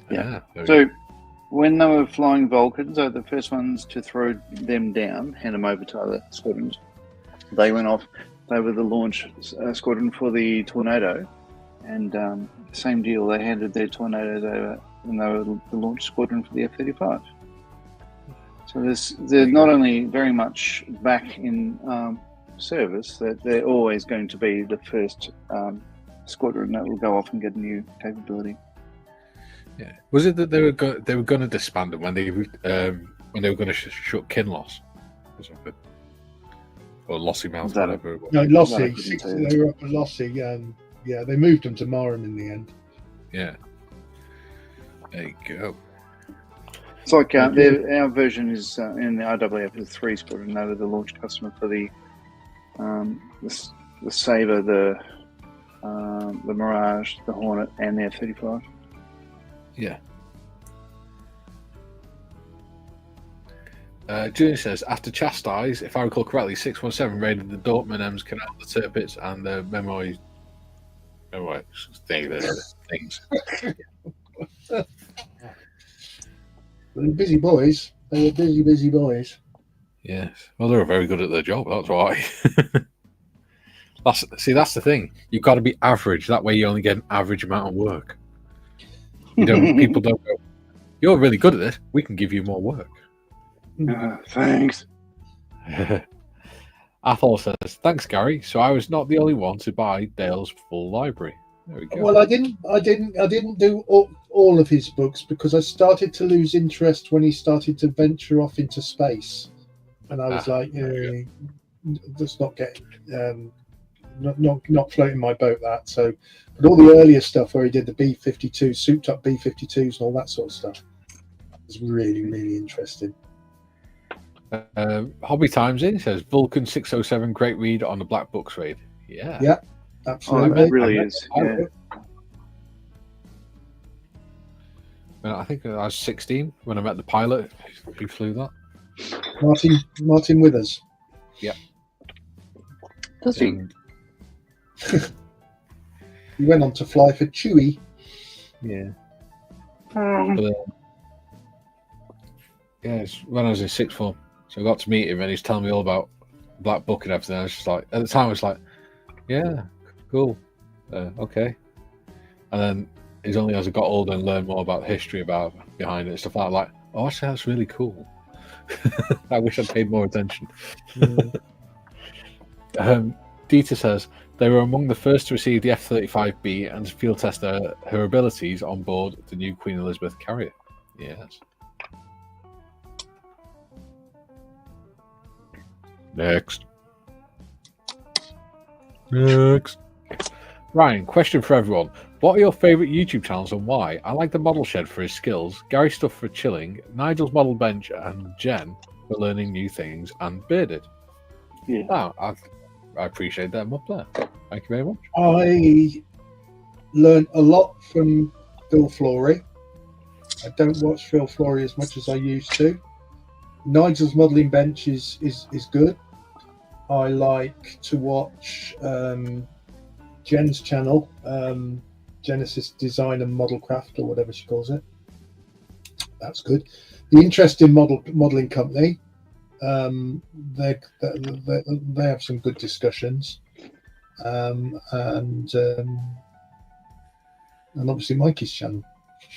Yeah. So when they were flying Vulcans, they were the first ones to throw them down, hand them over to other squadrons. They went off. They were the launch squadron for the Tornado, and same deal. They handed their Tornadoes over, and they were the launch squadron for the F-35. So they're not only very much back in service, that they're always going to be the first squadron that will go off and get a new capability. Yeah, was it that they were going to disband them when they were going to shut Kinloss or something, or Lossiemouth, whatever it was? No, Lossie. They were up at Lossie. Yeah, they moved them to Marham in the end. Yeah, there you go. It's like our version is in the RWF is 3 squadron. They were the launch customer for the Sabre, the Mirage, the Hornet, and the F-35. Yeah. Julian says, after Chastise, if I recall correctly, 617 raided the Dortmund, Ems Canal, the Tirpitz, and the Memory things. They were busy boys. They were busy boys. Yes. Well, they were very good at their job. That's why. That's the thing. You've got to be average. That way, you only get an average amount of work. People don't go, you're really good at this. We can give you more work. Thanks. Athol says, thanks, Gary. So I was not the only one to buy Dale's full library. There we go. Well, I didn't do all of his books because I started to lose interest when he started to venture off into space, and I was like, that's not getting, not floating my boat. That so, but all the earlier stuff where he did the B-52, souped up B-52s and all that sort of stuff was really, really interesting. Hobby Times in says Vulcan 607 great read on the Black Books raid. Yeah, absolutely. It really is. Yeah. I think I was 16 when I met the pilot who flew that. Martin Withers. Yeah. Does he? He went on to fly for Chewie. Yeah. But, it's when I was in sixth form, so I got to meet him, and he's telling me all about Black Book and everything. I was just like, at the time, I was like, yeah, cool, okay. And then it's only as I got older and learned more about the history behind it and stuff like, oh, actually, that's really cool. I wish I'd paid more attention. Dieter says they were among the first to receive the F-35B and field test her abilities on board the new Queen Elizabeth carrier. Yes. Next. Ryan, question for everyone. What are your favourite YouTube channels and why? I like the Model Shed for his skills, Gary Stuff for chilling, Nigel's Model Bench, and Jen for learning new things, and Bearded. Yeah. Wow, I appreciate them up there. Thank you very much. I learned a lot from Phil Flory. I don't watch Phil Flory as much as I used to. Nigel's Modelling Bench is good. I like to watch Jen's channel, Genesis Design and Model Craft, or whatever she calls it. That's good. The Interesting Modelling Company, they have some good discussions, and obviously Mikey's channel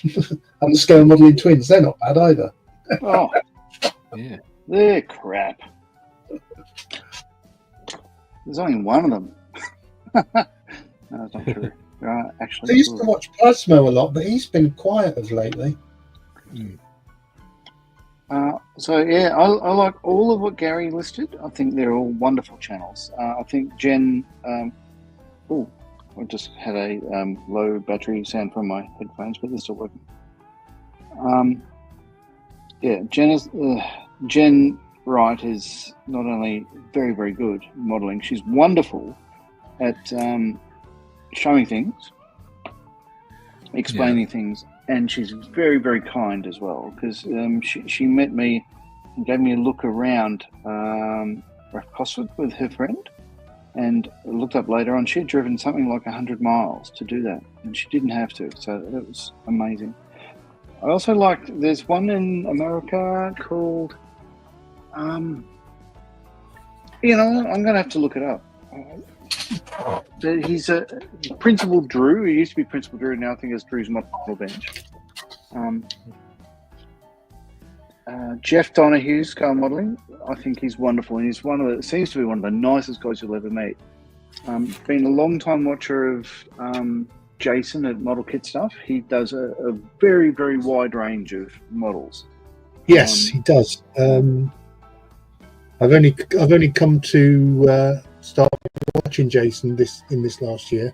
and the Scale Modelling Twins. They're not bad either. Oh, Yeah. they're crap. There's only one of them. No, that's not true. Actually, I used to watch Plasmo a lot, but he's been quiet of lately. So yeah, I like all of what Gary listed. I think they're all wonderful channels. I think Jen. Oh, I just had a low battery sound from my headphones, but they're still working. Yeah, Jen Wright is not only very, very good modelling, she's wonderful at showing things, explaining things, and she's very, very kind as well, because she met me and gave me a look around Cosford with her friend, and looked up later on, she had driven something like 100 miles to do that, and she didn't have to, so that was amazing. I also liked, there's one in America called, I'm going to have to look it up. He's a Principal Drew. He used to be Principal Drew, now I think it's Drew's Model Bench. Jeff Donohue's Scale Modelling, I think he's wonderful, and he's seems to be one of the nicest guys you'll ever meet. Been a long time watcher of Jason at Model Kit Stuff. He does a very, very wide range of models. Yes, he does. I've only come to start watching Jason in this last year,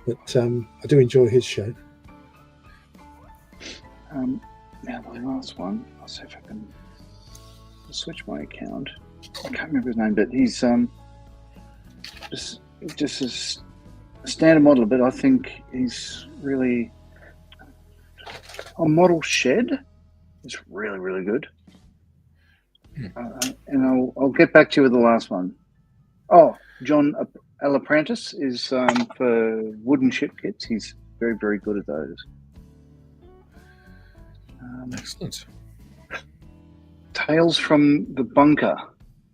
but I do enjoy his show. Now the last one, I'll see if I can switch my account. I can't remember his name, but he's just a standard modeler, but I think he's really on Model Shed. It's really, really good. And I'll get back to you with the last one. Oh, John Alaprantis is for wooden ship kits. He's very, very good at those. Excellent. Tales from the Bunker,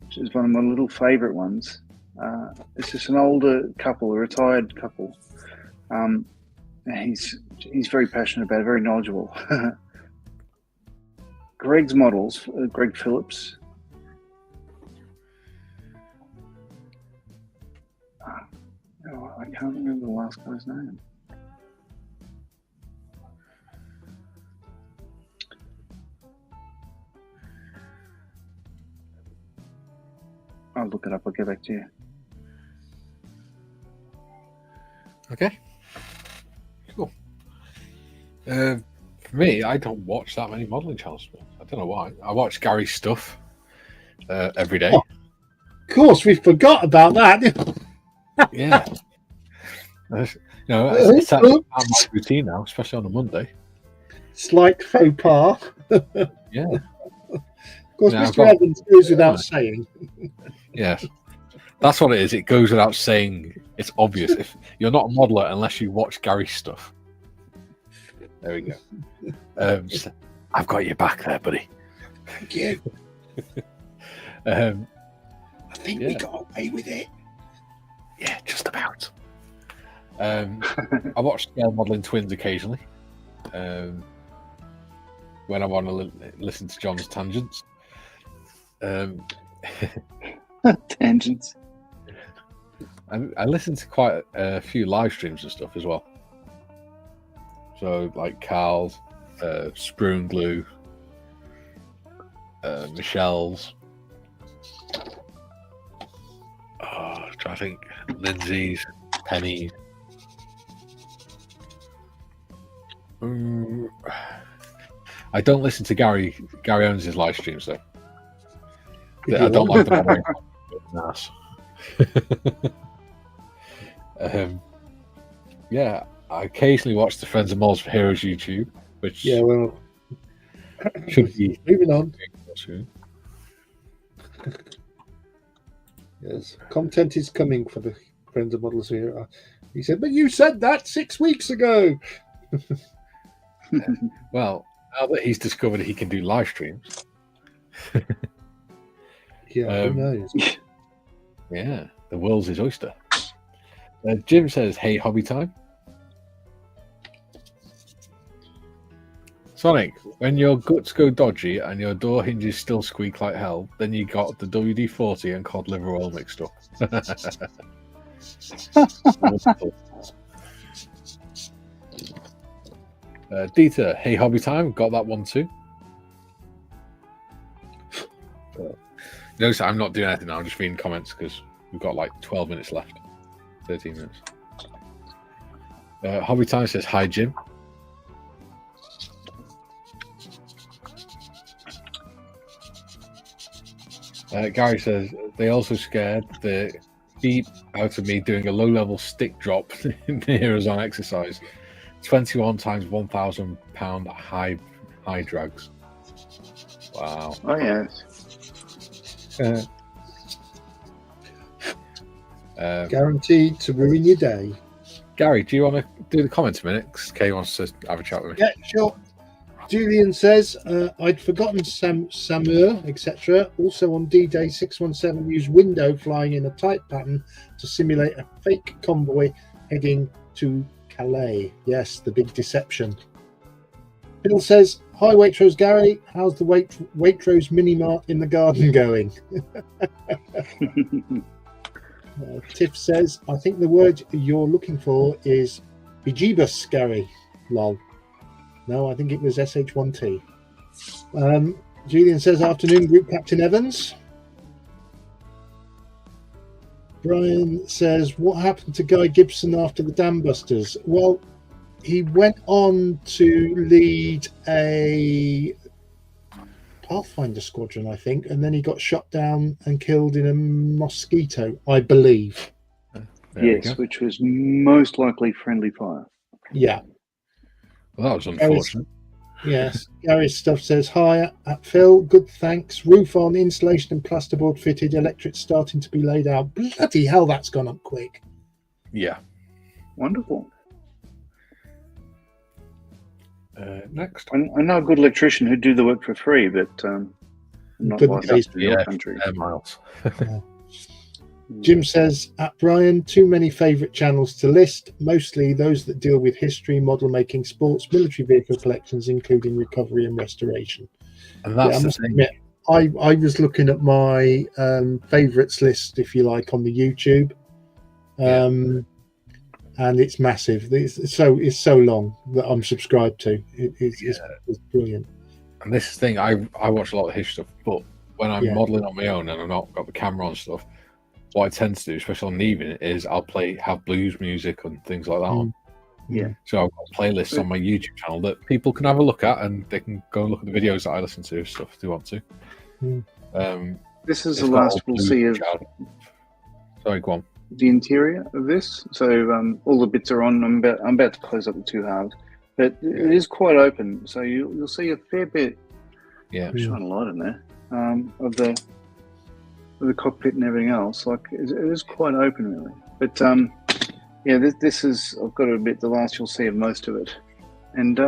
which is one of my little favourite ones. It's just an older couple, a retired couple. And he's very passionate about it, very knowledgeable. Greg's Models, Greg Phillips. I can't remember the last guy's name. I'll look it up. I'll get back to you. Okay. Cool. For me, I don't watch that many modelling channels. I don't know why. I watch Gary Stuff every day. Oh, of course, we forgot about that. Yeah. It's part of my routine now, especially on a Monday. Slight faux pas. Yeah. Of course, Mr. Evans goes without saying. Yes. That's what it is. It goes without saying. It's obvious. If you're not a modeler unless you watch Gary Stuff. There we go. I've got your back there, buddy. Thank you. I think we got away with it. Yeah, just about. I watch Scale Modelling Twins occasionally. When I want to listen to John's tangents. Tangents. I listen to quite a few live streams and stuff as well. So like Carl's, Sprue and Glue, Michelle's. think Lindsay's, Penny's. I don't listen to Gary. Gary owns his live streams though. I don't like them. Nice. Yeah, I occasionally watch the Friends of Moles for Heroes YouTube, which should be moving on. Yes, content is coming for the Friends of Models here. He said, "But you said that 6 weeks ago." Well, now that he's discovered he can do live streams, who knows? Yeah, the world's his oyster. Jim says, "Hey, hobby time." Sonic, when your guts go dodgy and your door hinges still squeak like hell, then you got the WD-40 and cod liver oil mixed up. Dieter, hey, hobby time, got that one too. Notice I'm not doing anything now, I'm just reading comments because we've got like 12 minutes left. 13 minutes. Hobby time says, hi, Jim. Gary says, they also scared the beep out of me doing a low-level stick drop in the Heroes on exercise. 21 times 1,000 pound high drags. Wow. Oh, yes. Guaranteed to ruin your day. Gary, do you want to do the comments a minute? Because Kay wants to have a chat with me. Yeah, sure. Julian says, I'd forgotten Samur, etc. Also on D-Day, 617 used window flying in a tight pattern to simulate a fake convoy heading to Calais. Yes, the big deception. Bill says, hi Waitrose Gary, how's the Waitrose mini mart in the garden going? Tiff says, I think the word you're looking for is bejeebus, Gary. Lol. No, I think it was SH1T. Julian says, afternoon, Group Captain Evans. Brian says, what happened to Guy Gibson after the Dam Busters? Well, he went on to lead a Pathfinder squadron, I think, and then he got shot down and killed in a mosquito, I believe. Yes, which was most likely friendly fire. Yeah. Well, that was unfortunate. Yes. Gary's stuff says, hi, at Phil, good thanks. Roof on, insulation and plasterboard fitted, electric starting to be laid out. Bloody hell, that's gone up quick. Yeah. Wonderful. Next. I know a good electrician who'd do the work for free, but not licensed in your country. Miles. Jim says, at Brian, too many favourite channels to list, mostly those that deal with history, model making, sports, military vehicle collections, including recovery and restoration. And that's the thing. I was looking at my favourites list, if you like, on the YouTube. And it's massive. It's so long that I'm subscribed to. It's brilliant. And this thing, I watch a lot of history stuff, but when I'm modelling on my own and I've not got the camera on stuff, what I tend to do, especially on the evening, is I'll have blues music and things like that on. Yeah. So I've got playlists on my YouTube channel that people can have a look at, and they can go and look at the videos that I listen to stuff if they want to. This is the last we'll see of. Sorry, go on. The interior of this. So all the bits are on. I'm about to close up the two halves, but it is quite open. So you'll see a fair bit. Yeah, shine a light in there of the cockpit and everything else. Like it is quite open, really. But this is. I've got to admit, the last you'll see of most of it, and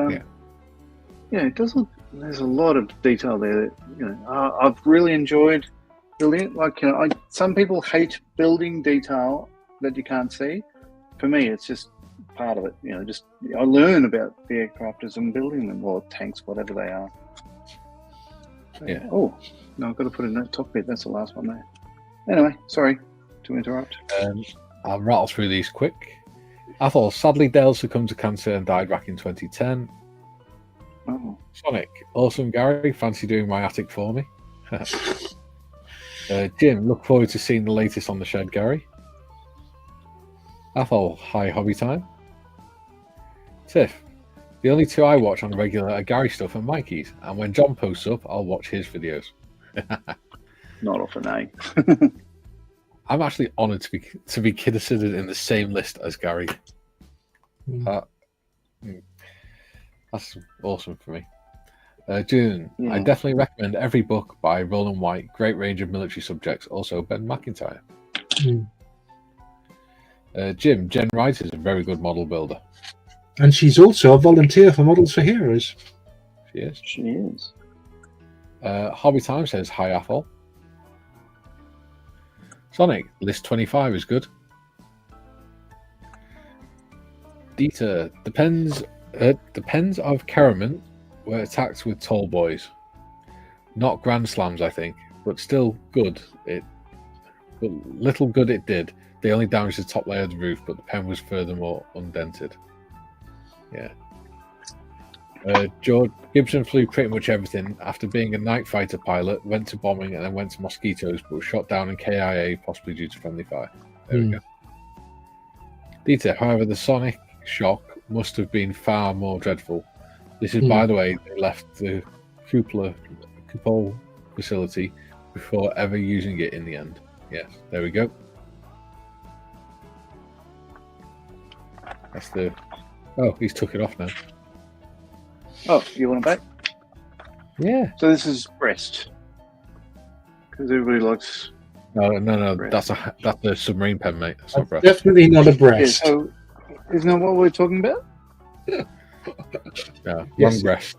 it does look. There's a lot of detail there that I've really enjoyed. Brilliant. Like some people hate building detail that you can't see. For me, it's just part of it. Just I learn about the aircraft as I'm building them, or tanks, whatever they are. Yeah. Oh no, I've got to put in that top bit. That's the last one there. Anyway, sorry to interrupt. I'll rattle through these quick. Athol, sadly, Dale succumbed to cancer and died back in 2010. Oh. Sonic, awesome, Gary. Fancy doing my attic for me. Jim, look forward to seeing the latest on the shed, Gary. Athol, hi, hobby time. Tiff, the only two I watch on the regular are Gary stuff and Mikey's, and when John posts up, I'll watch his videos. Not often, eh? I'm actually honoured to be considered in the same list as Gary. That's awesome for me. June, Yeah. I definitely recommend every book by Roland White. Great range of military subjects. Also, Ben McIntyre. Jim, Jen Wright is a very good model builder. And she's also a volunteer for Models for Heroes. She is. She is. Hobby Time says, hi, Athol. Sonic, list 25 is good. Dieter, depends of Karaman were attacked with tall boys. Not grand slams, I think, but still good. But little good it did. They only damaged the top layer of the roof, but the pen was furthermore undented. Yeah. George Gibson flew pretty much everything. After being a night fighter pilot, went to bombing and then went to mosquitoes, but was shot down in KIA, possibly due to friendly fire. There we go. Dieter, however, the sonic shock must have been far more dreadful. This is, by the way, they left the cupola facility before ever using it in the end. Yes, there we go. That's the... Oh, he's took it off now. Oh, you want it back? Yeah. So this is breast. Because everybody likes... No. breast. That's a submarine pen, mate. That's not breast. Definitely not a Yeah, breast. so isn't that what we're talking about? No, Yes. long breast.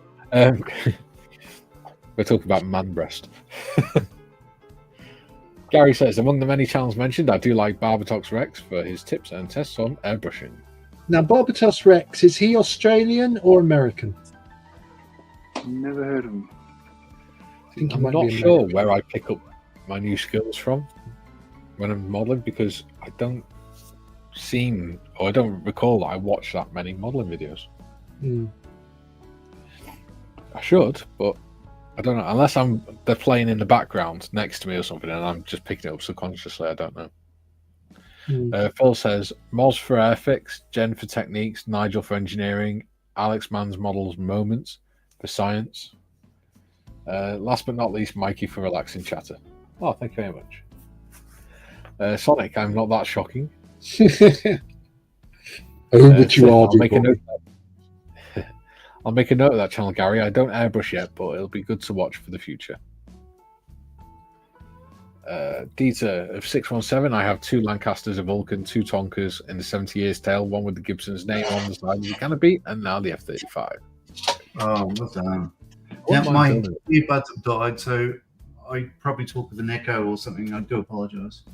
We're talking about man breast. Gary says, among the many channels mentioned, I do like Barbatos Rex for his tips and tests on airbrushing. Now, Barbatos Rex, is he Australian or American? Never heard of him. I think he I'm might not be sure American. where I pick up my new skills from when I'm modelling, because I don't recall that I watch that many modelling videos. I should, but I don't know. Unless they're playing in the background next to me or something, and I'm just picking it up subconsciously. I don't know. Phil says, Moz for airfix, Jen for techniques, Nigel for engineering, Alex Mann's models moments for science. Last but not least, Mikey for relaxing chatter. Oh, thank you very much. Sonic, I'm not that shocking. But you are. I'll make a note of that channel, Gary. I don't airbrush yet, but it'll be good to watch for the future. Dieter of 617, I have 2 Lancasters, a Vulcan, 2 Tonkers in the 70 Years Tale, one with the Gibson's name on the side of the canopy, and now the F-35. Oh, well done. Wouldn't Yeah, mind my building earbuds have died, so I probably talk with an echo or something. I do apologise.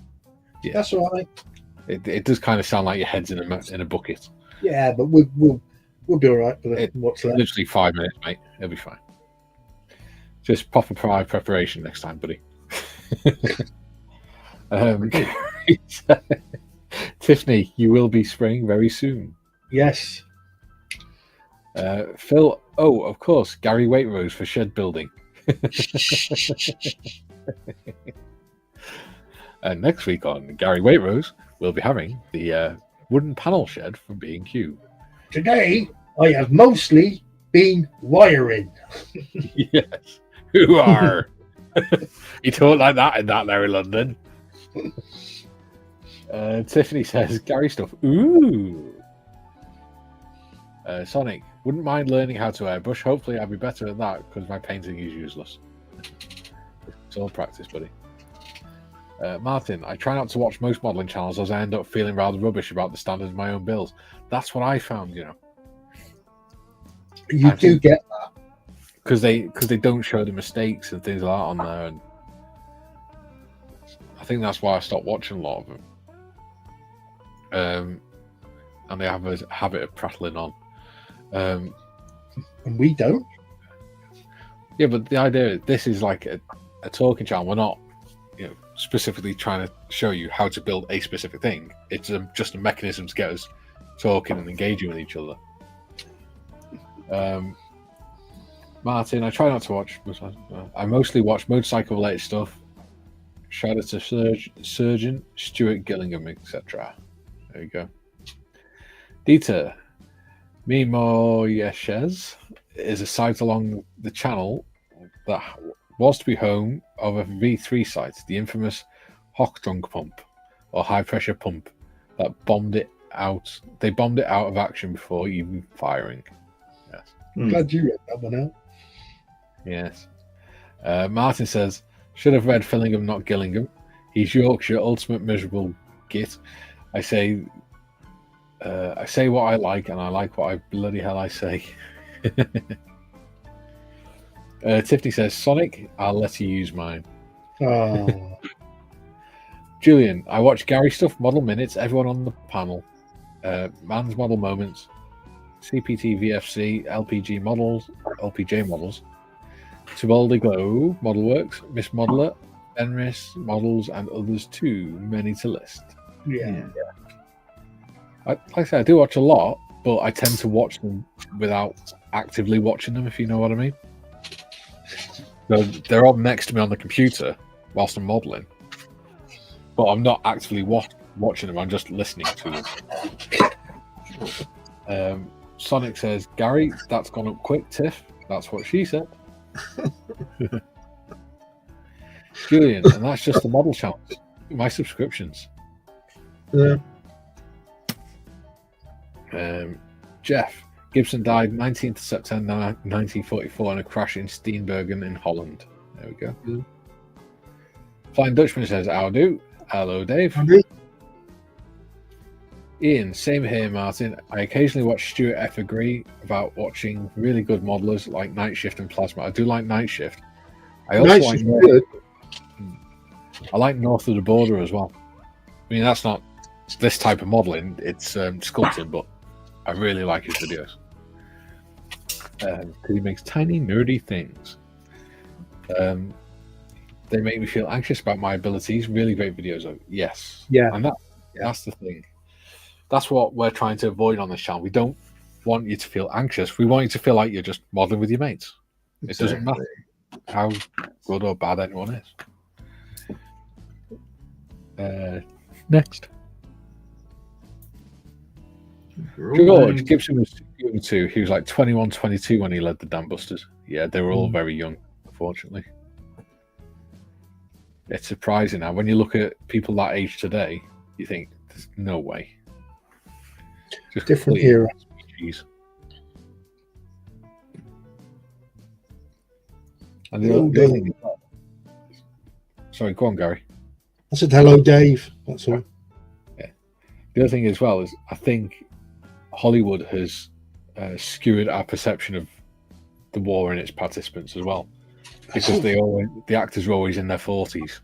Yeah. That's all right. it does kind of sound like your head's in a bucket. Yeah, but we'll be all right with what's left. Literally 5 minutes, mate. It'll be fine. Just proper preparation next time, buddy. Tiffany, you will be spraying very soon. Yes. Phil, oh, of course, Gary Waitrose for shed building. And next week on Gary Waitrose, we'll be having the wooden panel shed from B&Q. Today, I have mostly been wiring. Yes. Who are? You talk like that in that Larry London. Tiffany says, Gary stuff. Ooh. Sonic, wouldn't mind learning how to airbrush. Hopefully I'll be better at that because my painting is useless. It's all practice, buddy. Martin, I try not to watch most modelling channels as I end up feeling rather rubbish about the standards of my own builds. That's what I found, you know. You do get that. Because they don't show the mistakes and things like that on there, and I think that's why I stopped watching a lot of them. And they have a habit of prattling on. And we don't. Yeah, but the idea is this is like a talking channel. We're not, you know, specifically trying to show you how to build a specific thing. It's just a mechanism to get us talking and engaging with each other. Martin, I try not to watch. I mostly watch motorcycle-related stuff. Shout out to Surgeon, Stuart Gillingham, etc. There you go. Dieter Mimoyeshes is a site along the channel that was to be home of a V3 site, the infamous Hochsprung pump or high pressure pump that bombed it out. They bombed it out of action before even firing. Yes. Glad you read that one out. Yes. Martin says, should have read Fillingham, not Gillingham. He's Yorkshire, ultimate miserable git. I say what I like, and I like what I bloody hell I say. Tiffany says, Sonic, I'll let you use mine. Oh. Julian, I watch Gary stuff, model minutes, everyone on the panel, man's model moments, CPT, VFC, LPG models, LPJ models, Tubaldi Glow, Model Works, Miss Modeler, Enris models, and others too many to list. Yeah. Like I said, I do watch a lot, but I tend to watch them without actively watching them, if you know what I mean. So they're all next to me on the computer whilst I'm modelling, but I'm not actively watching them, I'm just listening to them. Sonic says, Gary, that's gone up quick, Tiff. That's what she said. Julian, and that's just the model channels, my subscriptions. Yeah. Jeff, Gibson died 19th September 1944 in a crash in Steenbergen in Holland. There we go. Mm. Flying Dutchman says, "How do?" Hello, Dave. Howdy. Ian, same here, Martin. I occasionally watch Stuart F. agree about watching really good modelers like Night Shift and Plasma. I do like Night Shift. I also Night like Shift good. I like North of the Border as well. I mean, that's not this type of modeling, it's sculpting, but I really like his videos because he makes tiny nerdy things. They make me feel anxious about my abilities. Really great videos. Yes. Yeah. And that's the thing. That's what we're trying to avoid on this channel. We don't want you to feel anxious. We want you to feel like you're just modeling with your mates. It doesn't matter how good or bad anyone is. Next. George Gibson was young too. He was like 21, 22 when he led the Dam Busters. Yeah, they were all very young, unfortunately. It's surprising now. When you look at people that age today, you think, there's no way. Just Different era. Species. And the other thing is, sorry, go on, Gary. I said hello, Dave. That's all. Yeah. The other thing as well is, I think Hollywood has skewed our perception of the war and its participants as well, because the actors are always in their 40s.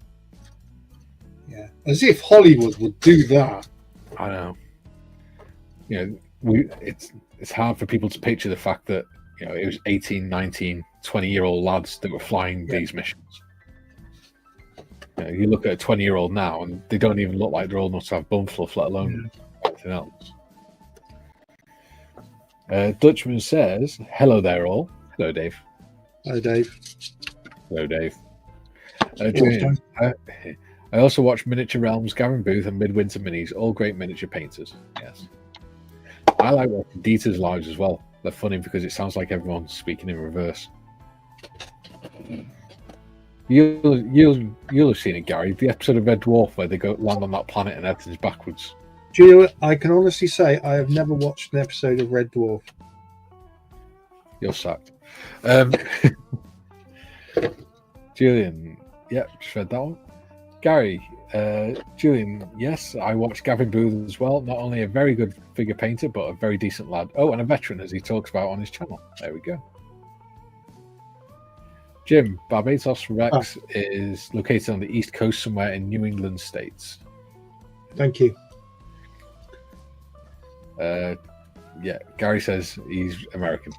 Yeah, as if Hollywood would do that. I know. You know, it's hard for people to picture the fact that, you know, it was 18, 19, 20-year-old lads that were flying these missions. You know, you look at a 20-year-old now, and they don't even look like they're old enough to have bum fluff, let alone anything else. Dutchman says, "Hello there, all." Hello, Dave. Hello, Dave. Hello, Dave. Julian, I also watch Miniature Realms, Gavin Booth, and Midwinter Minis, all great miniature painters. Yes. I like watching Dieter's lives as well. They're funny because it sounds like everyone's speaking in reverse. You'll have seen it, Gary. The episode of Red Dwarf where they go land on that planet and everything's backwards. Do you know what? I can honestly say I have never watched an episode of Red Dwarf. You're sacked. Julian, yep, just read that one. Gary, Julian, yes, I watched Gavin Booth as well. Not only a very good figure painter, but a very decent lad. Oh, and a veteran, as he talks about on his channel. There we go. Jim, Barbados Rex is located on the East Coast somewhere in New England states. Thank you. Yeah, Gary says he's American.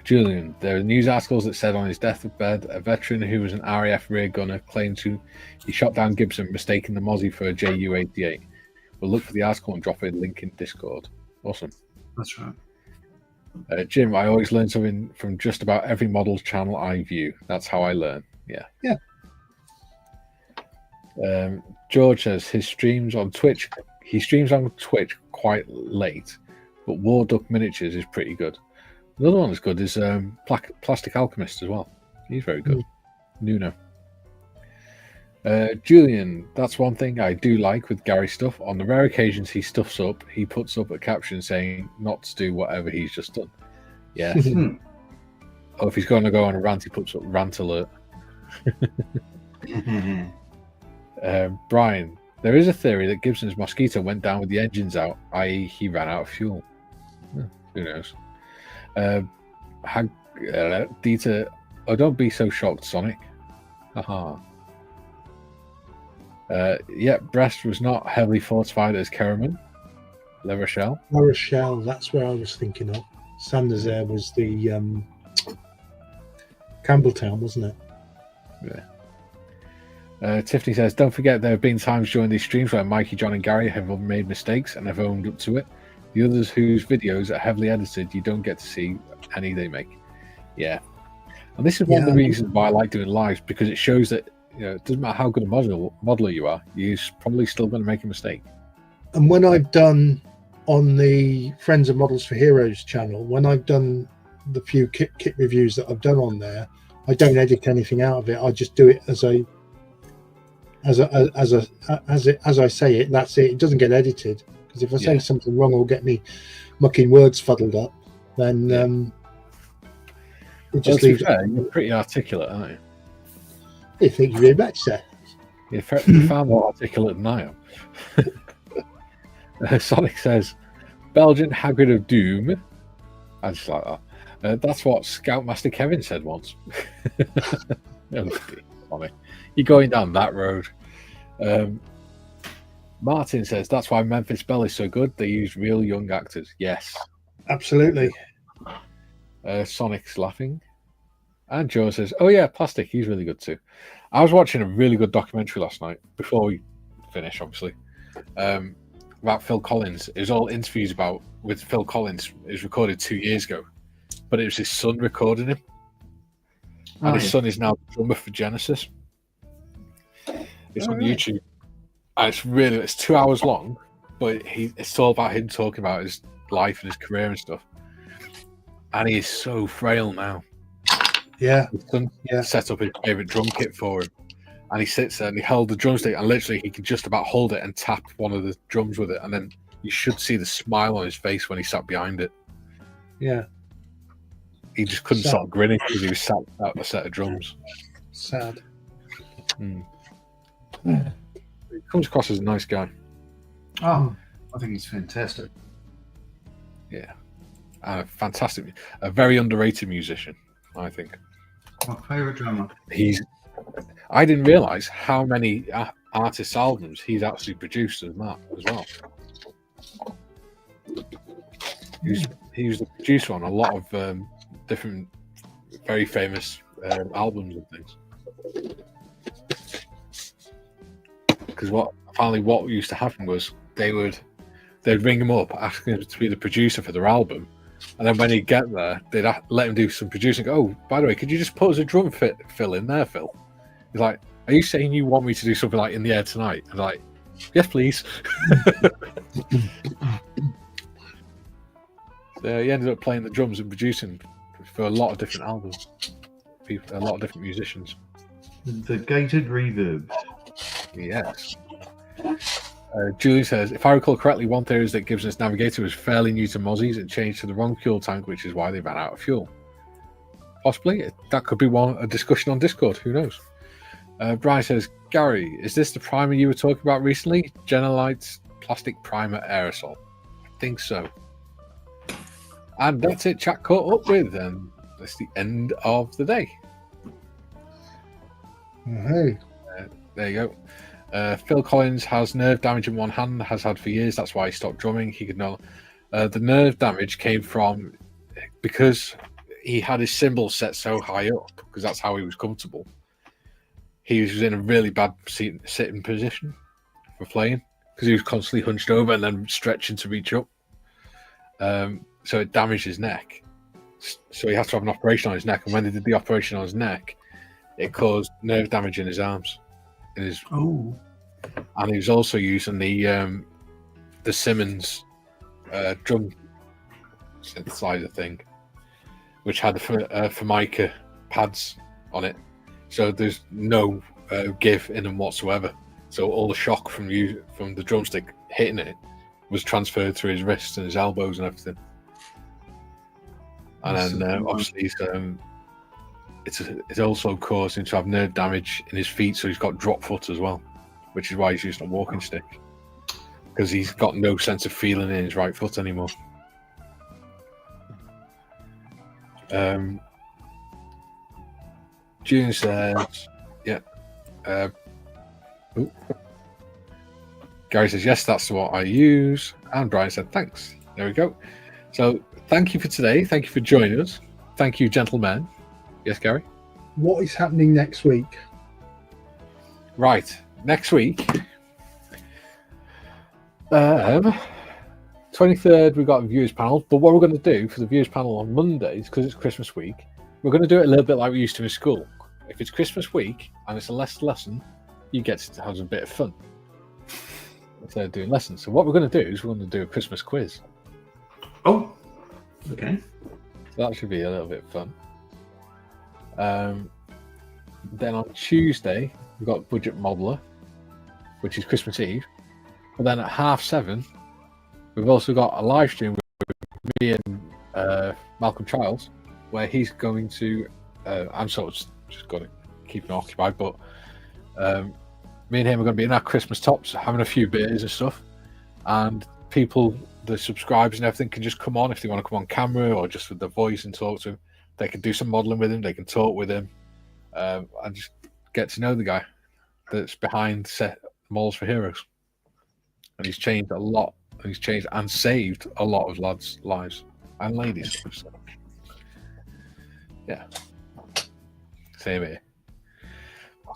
Julian, there are news articles that said on his deathbed, a veteran who was an RAF rear gunner claimed he shot down Gibson, mistaking the Mozzie for a Ju-88. We'll look for the article and drop a link in Discord. Awesome. That's right. Jim, I always learn something from just about every model's channel I view. That's how I learn. Yeah. Yeah. George says he streams on Twitch quite late, but War Duck Miniatures is pretty good. Another one that's good is Plastic Alchemist as well. He's very good. Nuno. Julian, that's one thing I do like with Gary stuff. On the rare occasions he stuffs up, he puts up a caption saying not to do whatever he's just done. Yeah. Or if he's going to go on a rant, he puts up rant alert. Brian, there is a theory that Gibson's Mosquito went down with the engines out, i.e. he ran out of fuel. Who knows? Dieter, oh, don't be so shocked, Sonic. Haha. Brest was not heavily fortified as Kerriman. La Rochelle. La Rochelle, that's where I was thinking of. Sanders there was the Campbelltown, wasn't it? Yeah. Tiffany says, don't forget there have been times during these streams where Mikey, John and Gary have made mistakes and have owned up to it. The others whose videos are heavily edited, you don't get to see any they make. Yeah. And this is one of the reasons why I like doing lives, because it shows that it doesn't matter how good a modeler you are, you're probably still going to make a mistake. And when I've done on the Friends of Models for Heroes channel, when I've done the few kit reviews that I've done on there, I don't edit anything out of it. I just do it as I say it. That's it. It doesn't get edited, because if I say something wrong or get me mucking words fuddled up, then it just leaves. You're pretty articulate, aren't you? Thank you very much, sir. You're far more articulate than I am. Sonic says, Belgian Hagrid of Doom. I just like that. That's what Scoutmaster Kevin said once. Funny. You're going down that road. Martin says, that's why Memphis Belle is so good. They use real young actors. Yes. Absolutely. Sonic's laughing. And Joe says, oh yeah, Plastic, he's really good too. I was watching a really good documentary last night, before we finish, obviously, about Phil Collins. It was all interviews with Phil Collins. It was recorded 2 years ago, but it was his son recording him. And his son is now the drummer for Genesis. It's on YouTube. And it's 2 hours long, but it's all about him talking about his life and his career and stuff. And he is so frail now. Yeah. His son set up his favourite drum kit for him. And he sits there and he held the drumstick, and literally he can just about hold it and tap one of the drums with it. And then you should see the smile on his face when he sat behind it. Yeah. He just couldn't stop grinning because he was sat at a set of drums. Sad. He comes across as a nice guy. Oh, I think he's fantastic. Yeah. And a very underrated musician, I think. My favourite drummer. I didn't realise how many artists' albums he's actually produced as well. He was the producer on a lot of different, very famous albums and things. Because what used to happen was they'd ring him up asking him to be the producer for their album, and then when he'd get there, they'd let him do some producing. Oh, by the way, could you just put as a drum fill in there, Phil? He's like, are you saying you want me to do something like In the Air Tonight? I'm like, yes, please. So he ended up playing the drums and producing for a lot of different albums, a lot of different musicians. The gated reverb. Yes. Julie says, if I recall correctly, one theory is that Gibson's Navigator was fairly new to Mozzies and changed to the wrong fuel tank, which is why they ran out of fuel. Possibly. That could be a discussion on Discord. Who knows? Brian says, Gary, is this the primer you were talking about recently? Genelite's plastic primer aerosol. I think so. And that's it, chat caught up with, and that's the end of the day. Hey. There you go. Phil Collins has nerve damage in one hand, has had for years. That's why he stopped drumming. He could not. The nerve damage came from because he had his cymbals set so high up, because that's how he was comfortable. He was in a really bad sitting position for playing, because he was constantly hunched over and then stretching to reach up. So it damaged his neck. So he had to have an operation on his neck. And when they did the operation on his neck, it caused nerve damage in his arms. And he was also using the Simmons drum synthesizer thing, which had the Formica pads on it. So there's no give in them whatsoever. So all the shock from the drumstick hitting it was transferred through his wrists and his elbows and everything. And then obviously it's also caused him to have nerve damage in his feet, so he's got drop foot as well, which is why he's using a walking stick, because he's got no sense of feeling in his right foot anymore. June says, yeah. Gary says, yes, that's what I use. And Brian said, thanks. There we go. So thank you for today. Thank you for joining us. Thank you, gentlemen. Yes, Gary? What is happening next week? Right. Next week, 23rd, we've got a viewers panel. But what we're going to do for the viewers panel on Mondays, because it's Christmas week, we're going to do it a little bit like we used to in school. If it's Christmas week and it's a lesson, you get to have a bit of fun instead of doing lessons. So what we're going to do is we're going to do a Christmas quiz. Oh, okay. So that should be a little bit fun. Then on Tuesday, we've got Budget Modeler, which is Christmas Eve. But then at 7:30, we've also got a live stream with me and Malcolm Childs, where he's going to. I'm sort of just got to keep him occupied, but me and him are going to be in our Christmas tops, having a few beers and stuff. And people, the subscribers and everything, can just come on if they want to come on camera or just with their voice and talk to him. They can do some modelling with him. They can talk with him, and just get to know the guy that's behind set Models for Heroes. And he's changed a lot. He's changed and saved a lot of lads' lives and ladies. So, yeah. Same here.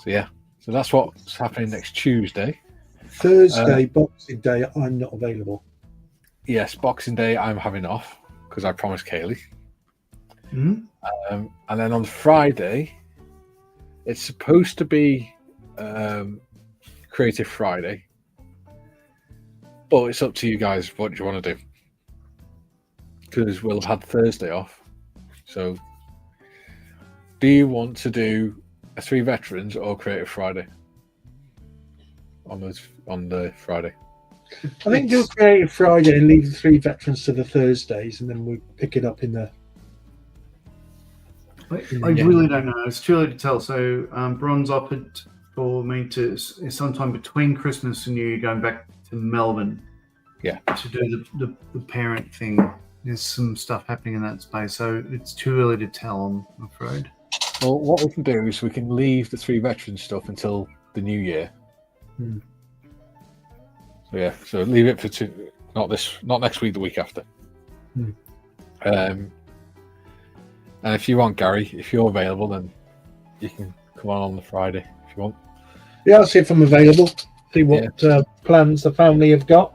So yeah. So that's what's happening next Tuesday. Thursday, Boxing Day, I'm not available. Yes, Boxing Day I'm having off because I promised Kaylee. Mm-hmm. And then on Friday, it's supposed to be Creative Friday, but it's up to you guys what you want to do, because we'll have had Thursday off. So do you want to do a 3 Veterans or Creative Friday on the Friday? I think do Creative Friday and leave the 3 Veterans to the Thursdays, and then we'll pick it up in the. I really don't know. It's too early to tell. So Bron's offered for me to sometime between Christmas and New Year going back to Melbourne. Yeah. To do the parent thing. There's some stuff happening in that space, so it's too early to tell, I'm afraid. Well, what we can do is we can leave the 3 Veterans stuff until the New Year. So yeah, so leave it for not next week, the week after. And if you want, Gary, if you're available, then you can come on the Friday if you want. Yeah, I'll see if I'm available. See what plans the family have got.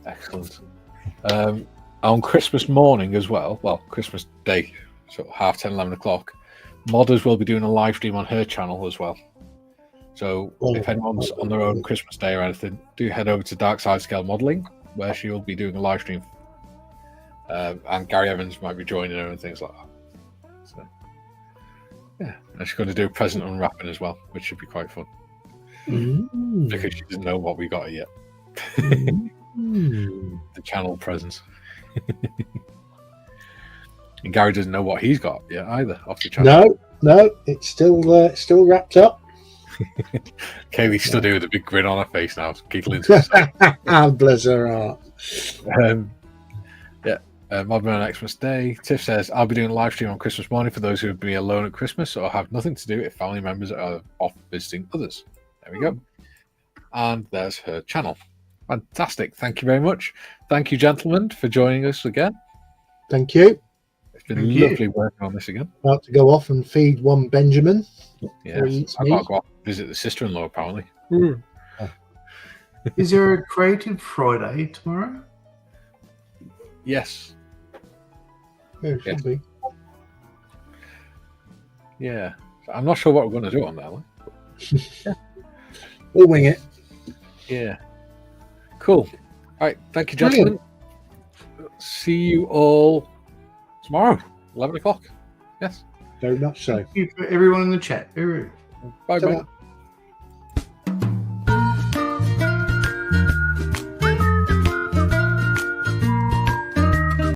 Excellent. On Christmas morning as well, Christmas Day, so 10:30, 11 o'clock, Modders will be doing a live stream on her channel as well. So if anyone's on their own Christmas Day or anything, do head over to Dark Side Scale Modelling, where she will be doing a live stream. And Gary Evans might be joining her and things like that. So, yeah, and she's going to do a present unwrapping as well, which should be quite fun. Because she doesn't know what we got her yet. The channel presents. And Gary doesn't know what he's got yet either off the channel. No, it's still wrapped up. Kaylee stood here with a big grin on her face now, giggling to herself. Bless her heart. Modern on Xmas Day. Tiff says, I'll be doing a live stream on Christmas morning for those who would be alone at Christmas or have nothing to do if family members are off visiting others. There we go. And there's her channel. Fantastic. Thank you very much. Thank you, gentlemen, for joining us again. Thank you. It's been lovely working on this again. About to go off and feed one Benjamin. Yeah, I've got to go off and visit the sister-in-law, apparently. Is there a Creative Friday tomorrow? Yes. Yeah, it should be. Yeah. I'm not sure what we're going to do on that one. We'll wing it. Yeah. Cool. All right. Thank you, gentlemen. see you all tomorrow, 11 o'clock. Yes. Very much so. Thank you for everyone in the chat. Bye Ta-ra. bye.